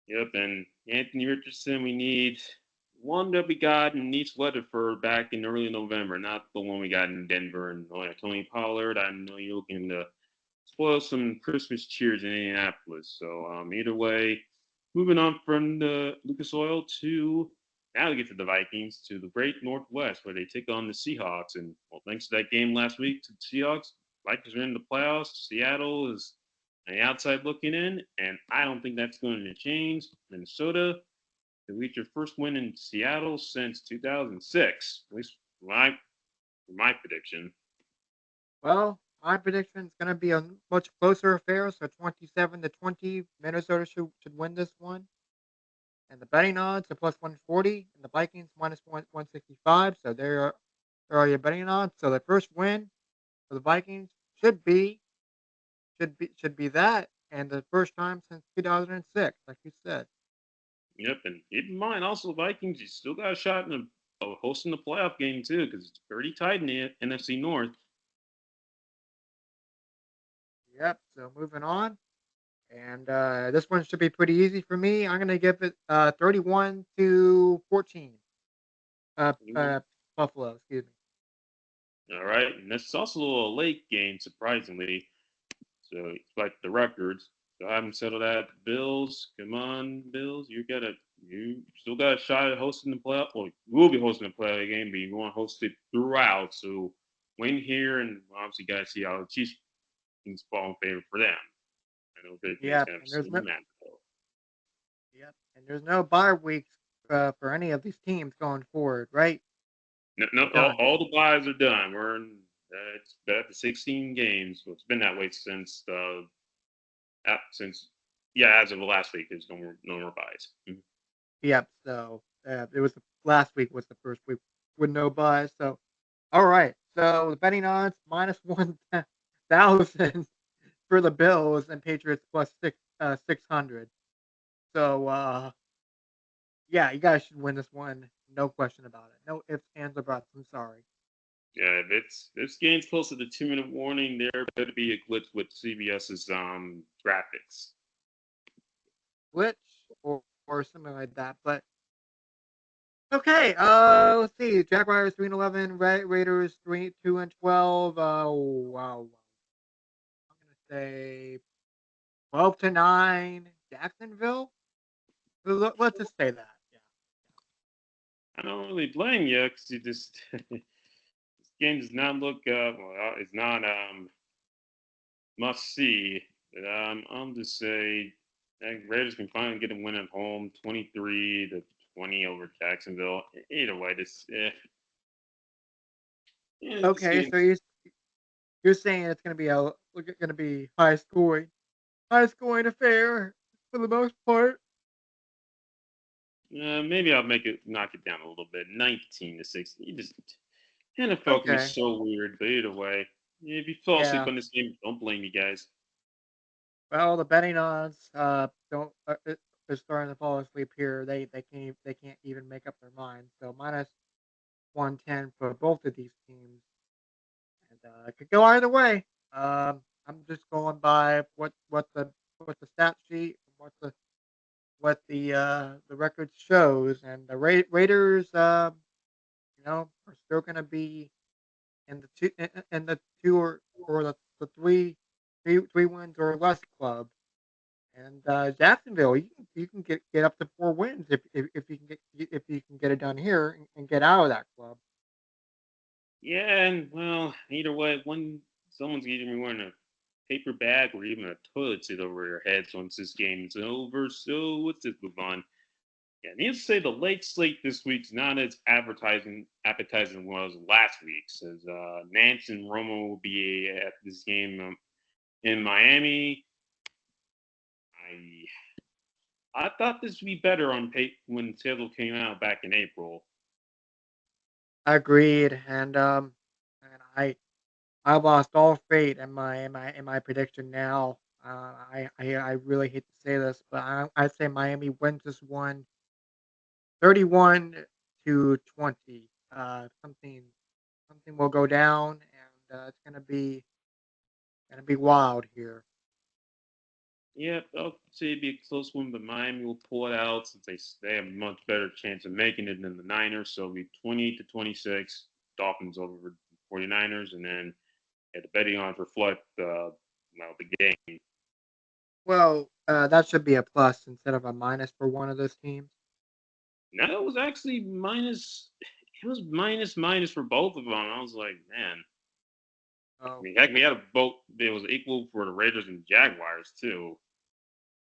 Yep, and Anthony Richardson, we need one that we got in East Weatherford back in early November, not the one we got in Denver. And Tony Pollard, I know you're looking to spoil some Christmas cheers in Indianapolis. So either way, moving on from the Lucas Oil to now we get to the Vikings to the Great Northwest where they take on the Seahawks. And well, thanks to that game last week to the Seahawks, Vikings are in the playoffs. Seattle is on the outside looking in, and I don't think that's going to change. Minnesota to reach their first win in Seattle since 2006, at least for my prediction. Well, my prediction is going to be a much closer affair. So 27-20, Minnesota should win this one. And the betting odds are plus 140, and the Vikings minus 165. So there are your betting odds. So the first win for the Vikings should be that, and the first time since 2006, like you said. Yep, and keep in mind also Vikings, you still got a shot in hosting the playoff game too, because it's pretty tight in the NFC North. Yep. So moving on, and this one should be pretty easy for me. I'm gonna give it 31-14. Anyone? Buffalo, excuse me. All right, and this is also a little late game, surprisingly. So expect the records. So I haven't settled that. Bills, come on, Bills, you still got a shot at hosting the playoff. Well, you will be hosting the playoff game, but you want to host it throughout. So win here, and obviously got to see how the Chiefs things fall in favor for them. I know Big Man's Yep, gonna have and some momentum. there's no bye weeks for any of these teams going forward, right? No, no, They're done. all the buys are done. We're in. It's been at the 16 games. So it's been that way since yeah, as of last week. There's no more buys. Mhm. Yep. So it was last week was the first week with no buys. So all right. So the betting odds minus 1,000 for the Bills and Patriots plus 600. So yeah, you guys should win this one. No question about it. No ifs, ands, or buts. I'm sorry. Yeah, if this game's close to the 2 minute warning, there better be a glitch with CBS's graphics. Glitch or something like that. But okay, let's see. Jaguars 3-11, Raiders 2-12. Wow. I'm gonna say 12-9, Jacksonville. Let's just say that. Yeah. I don't really blame you because you just this game does not look it's not must see. But I'll just say Raiders can finally get a win at home, 23-20 over Jacksonville. Either way, this Okay, game. so you're saying it's gonna be high scoring affair for the most part. Maybe I'll knock it down a little bit, 19-16. You just NFL can be Okay. so weird, but either way, if you fall asleep Yeah. on this game, don't blame you guys. Well, the betting odds don't is starting to fall asleep here. They can't even make up their minds. So minus 110 for both of these teams, and it could go either way. I'm just going by what the stat sheet, what the record shows, and the Raiders, are still going to be in the two or the three wins or less club. And Jacksonville, you can get up to 4 wins if you can get it done here and get out of that club. Yeah, and well, either way, one someone's either be wearing a paper bag or even a toilet seat over their heads once this game is over. So let's just move on. Yeah, needless to say, the late slate this week's not as appetizing as was last week's. As Nance and Romo will be at this game in Miami. I thought this would be better on paper when the schedule came out back in April. Agreed, and I lost all faith in my prediction now. I really hate to say this, but I say Miami wins this one 31-20. Something will go down, and it's gonna be wild here. Yep, I'll say it'd be a close one, but Miami will pull it out since they have a much better chance of making it than the Niners. So it'll be 20-26, Dolphins over the 49ers, and then the betting odds reflect the game. Well, that should be a plus instead of a minus for one of those teams. No, it was actually minus. It was minus for both of them. I was like, man. I Oh, mean, heck, we had a both. It was equal for the Raiders and Jaguars too.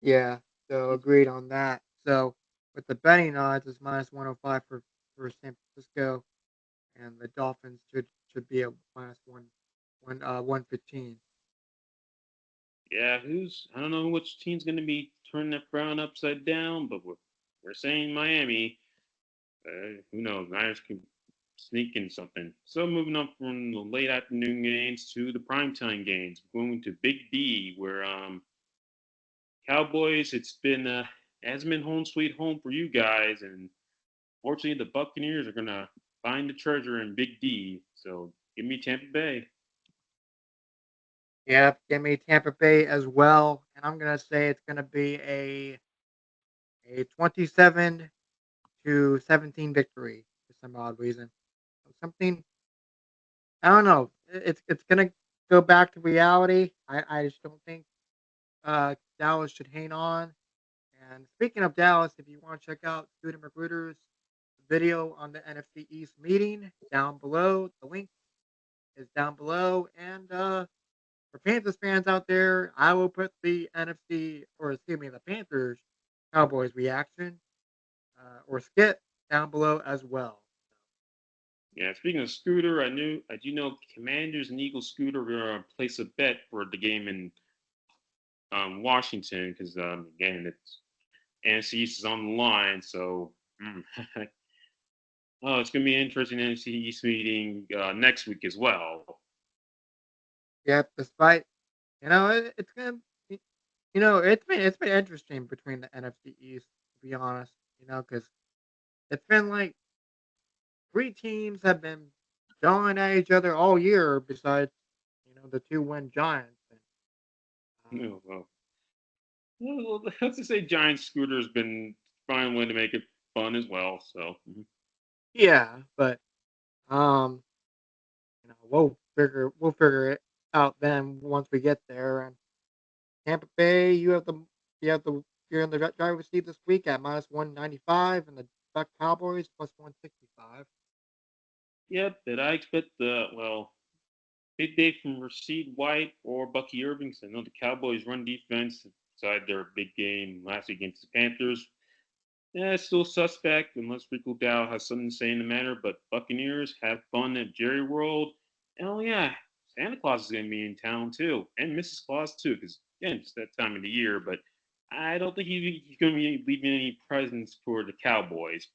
yeah. So agreed on that. So with the betting odds, it's minus 105 for San Francisco, and the Dolphins should be a minus 115. Yeah, who's I don't know which team's going to be turning that crown upside down, but we're saying Miami. Who knows? Niners can sneak in something. So moving up from the late afternoon games to the primetime games, going to Big D, where Cowboys. Hasn't been home sweet home for you guys, and fortunately the Buccaneers are gonna find the treasure in Big D. So give me Tampa Bay. Yep, give me Tampa Bay as well, and I'm gonna say it's gonna be a 27-17 victory for some odd reason. Something I don't know. It's gonna go back to reality. I just don't think Dallas should hang on. And speaking of Dallas, if you want to check out Scooter Magruder's video on the NFC East meeting down below, the link is down below. And for Panthers fans out there, I will put the NFC, or excuse me, the Panthers Cowboys reaction or skit down below as well. Yeah, speaking of Scooter, I do know Commanders and Eagles Scooter are gonna place a bet for the game in Washington because again it's NFC East is on the line. So oh, it's gonna be an interesting NFC East meeting next week as well. Yep, despite it's gonna be, it's been interesting between the NFC East to be honest. Because it's been like three teams have been going at each other all year. Besides, the two win Giants. And, um, Oh, well, let's just say Giant Scooter has been finding a way to make it fun as well. So yeah, but um, we'll figure it out then once we get there. And Tampa Bay, you have the you're in the driver's seat this week at minus 195, and the Buck Cowboys plus 165. yep, but I expect the big day from Rasheed White or Bucky Irving. So I know the Cowboys' run defense inside their big game last week against the Panthers. Yeah, it's still suspect unless Rico Dow has something to say in the matter. But Buccaneers have fun at Jerry World. And, oh yeah, Santa Claus is going to be in town too, and Mrs. Claus too, because again, it's that time of the year. But I don't think he's going to be leaving any presents for the Cowboys.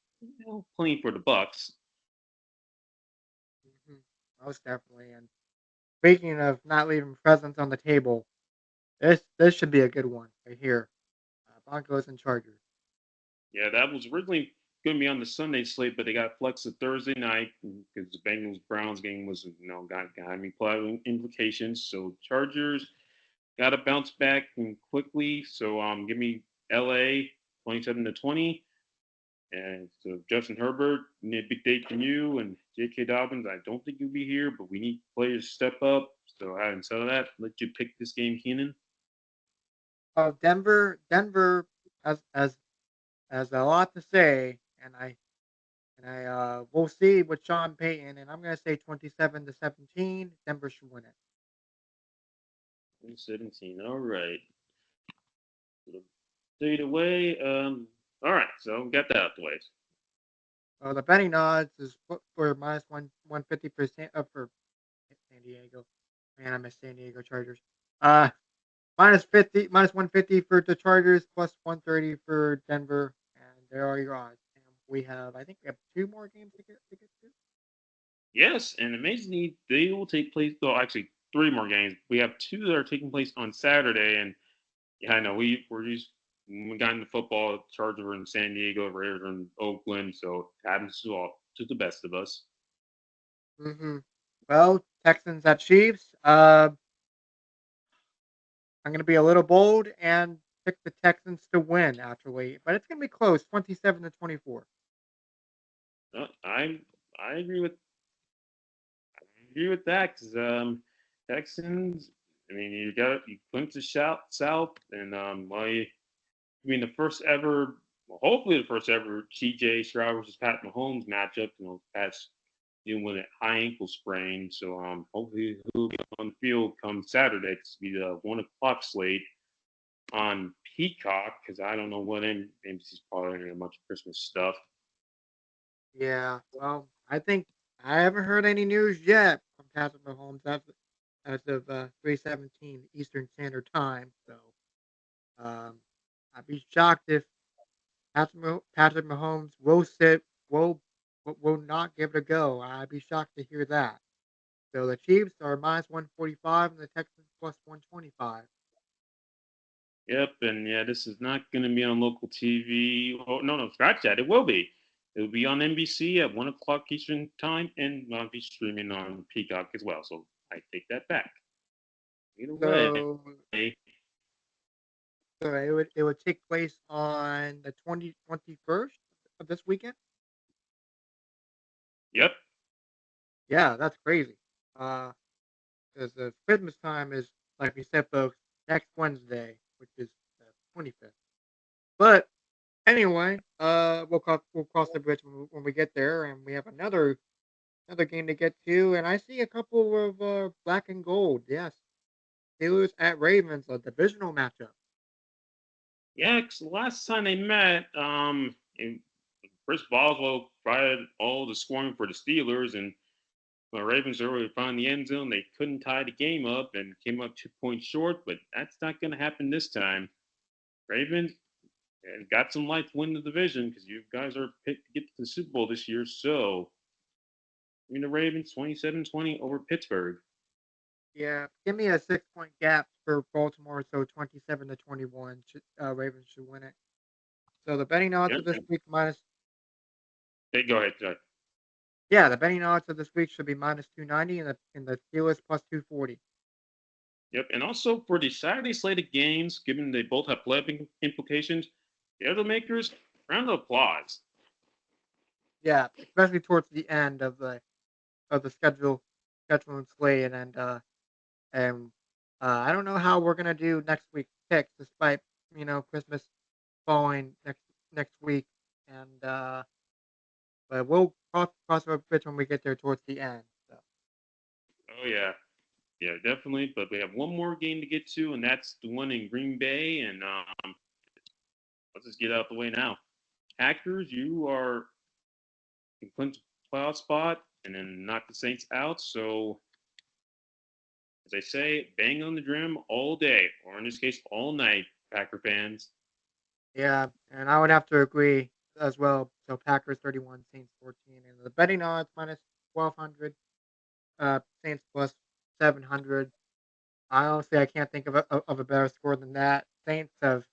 Plenty for the Bucks. Mhm. Most definitely. And speaking of not leaving presents on the table, this should be a good one right here. Broncos and Chargers. Yeah, that was originally going to be on the Sunday slate, but they got flexed to Thursday night because the Bengals Browns game was, got any plot implications. So Chargers got to bounce back and quickly. So give me LA 27-20. And so Justin Herbert, need a big day from you and J.K. Dobbins. I don't think you'll be here, but we need players to step up. So having said that, let you pick this game, Keenan. Denver has a lot to say, and I we'll see with Sean Payton, and I'm gonna say 27-17. Denver should win it. 17. All right. Stayed away. All right. So got that out the way. The betting odds is for minus 150% up for San Diego. Man, I miss San Diego Chargers. Uh, minus 150 for the Chargers, plus 130 for Denver, and there are your odds. And I think we have two more games to get to. Yes, and amazingly, they will take place. Well, actually, three more games. We have two that are taking place on Saturday, and yeah, I know we're just we got into football. Chargers are in San Diego, Raiders are in Oakland, so it happens to the best of us. Well, Texans at Chiefs. I'm going to be a little bold and pick the Texans to win, actually, but it's going to be close, 27-24. Uh, I I agree with that because Texans. I mean, you went to shout south, and I mean the first ever, well, hopefully the first ever CJ Stroud versus Pat Mahomes matchup. Pat's dealing with a high ankle sprain, so hopefully he'll be on the field come Saturday. It's be the 1 o'clock slate on Peacock because I don't know what NBC's probably doing a bunch of Christmas stuff. Yeah, well, I think I haven't heard any news yet from Patrick Mahomes as of 3:17 Eastern Standard Time. So um, I'd be shocked if Patrick Mahomes will not give it a go. I'd be shocked to hear that. So the Chiefs are minus 145 and the Texans plus 125. Yep, and yeah, this is not going to be on local TV. Oh, no, no, scratch that. It will be. It will be on NBC at 1 o'clock Eastern time, and I'll be streaming on Peacock as well. So I take that back. Either way, So So it would take place on the 21st of this weekend. yep, Yeah, that's crazy. Uh, because the Christmas time is, like we said, folks, next Wednesday, which is the 25th. But anyway, we'll cross the bridge when we get there, and we have another game to get to, and I see a couple of black and gold. Yes, Steelers at Ravens, a divisional matchup. yeah. Because the last time they met, Chris Boswell provided all the scoring for the Steelers, and the Ravens earlier found the end zone. They couldn't tie the game up and came up 2 points short, but that's not going to happen this time. Ravens got some life to win the division because you guys are picked to get to the Super Bowl this year. So, I mean, the Ravens 27-20 over Pittsburgh. Yeah, give me a 6 point gap for Baltimore, so 27-21. Ravens should win it. So the betting odds Yep. of this week minus Hey, go ahead. yeah, the betting odds of this week should be minus 290 and the Steelers plus 240. Yep. And also for the Saturday slate of games, given they both have playoff implications, the other makers, round of applause. Yeah, especially towards the end of the schedule and slate and I don't know how we're gonna do next week's picks despite Christmas falling next week and but we'll cross our bridge when we get there towards the end. So. Oh, yeah. Yeah, definitely. But we have one more game to get to, and that's the one in Green Bay. And let's just get out the way now. Packers, you are in Clinton playoff spot, and then knock the Saints out. So, as I say, bang on the drum all day, or in this case, all night, Packer fans. Yeah, and I would have to agree as well. So Packers 31, Saints 14, and the betting odds minus 1200, Saints plus 700. I honestly I can't think of a better score than that. Saints have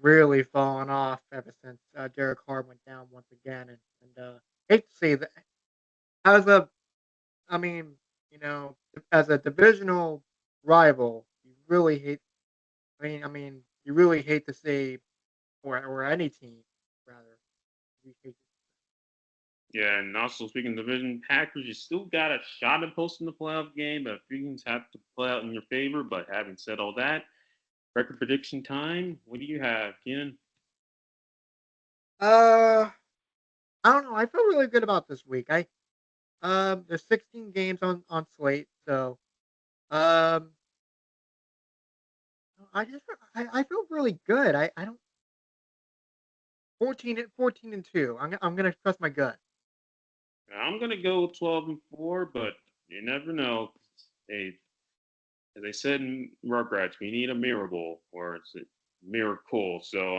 really fallen off ever since Derek Carr went down once again, and hate to see that as a, I mean, you know, as a divisional rival, you really hate. I mean, you really hate to see, or any team rather. You hate Yeah, and also speaking of division, Packers, you still got a shot at posting the playoff game, but things have to play out in your favor. But having said all that, record prediction time. What do you have, Keenan? Uh, I don't know. I feel really good about this week. There's 16 games on slate, so um, I feel really good. I don't 14 and 2. I'm gonna trust my gut. I'm gonna go 12-4, but you never know. Hey, as I said in Rugrats, we need a miracle, or it's a miracle. So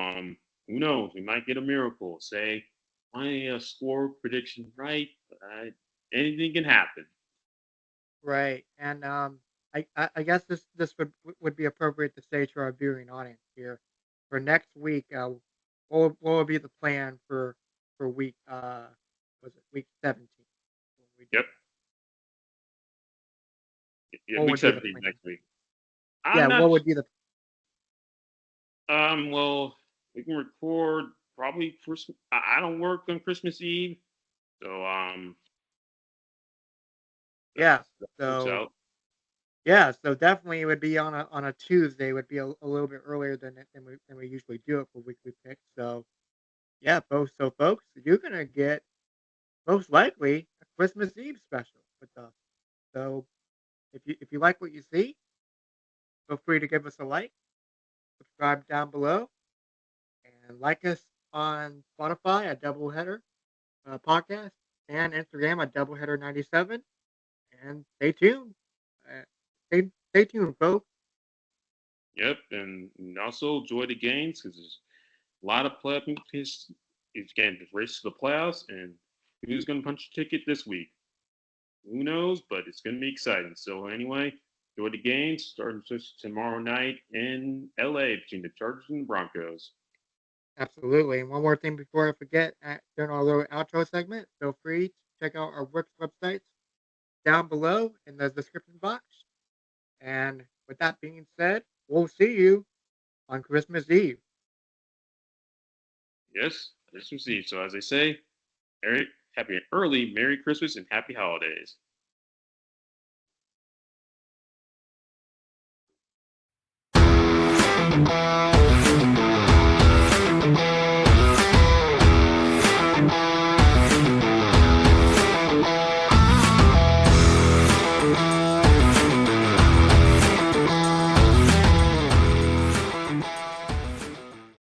who knows? We might get a miracle. Say my score prediction right, but anything can happen. Right, and I guess this would be appropriate to say to our viewing audience here for next week. What will be the plan for week was it week 17? When we do Yep. that? Yeah, What week would be the 17 plan? next week. Yeah, I'm what not. would be the Well, we can record probably Christmas. I don't work on Christmas Eve, so yeah? that works So out. yeah, so definitely it would be on a Tuesday. Would be a little bit earlier than we usually do it for weekly picks. So yeah, folks, you're gonna get most likely a Christmas Eve special with us. So if you like what you see, feel free to give us a like, subscribe down below, and like us on Spotify at Doubleheader Podcast and Instagram at Doubleheader97. And stay tuned. Stay tuned, folks. Yep, and also enjoy the games because there's a lot of playoff implications. It's again the race to the playoffs, and who's going to punch a ticket this week? Who knows? But it's going to be exciting. So anyway, enjoy the games starting tomorrow night in LA between the Chargers and the Broncos. Absolutely. And one more thing before I forget, during our little outro segment, feel free to check out our works websites down below in the description box. And with that being said, we'll see you on Christmas Eve. Yes, Christmas Eve. So as I say, happy early Merry Christmas and Happy Holidays.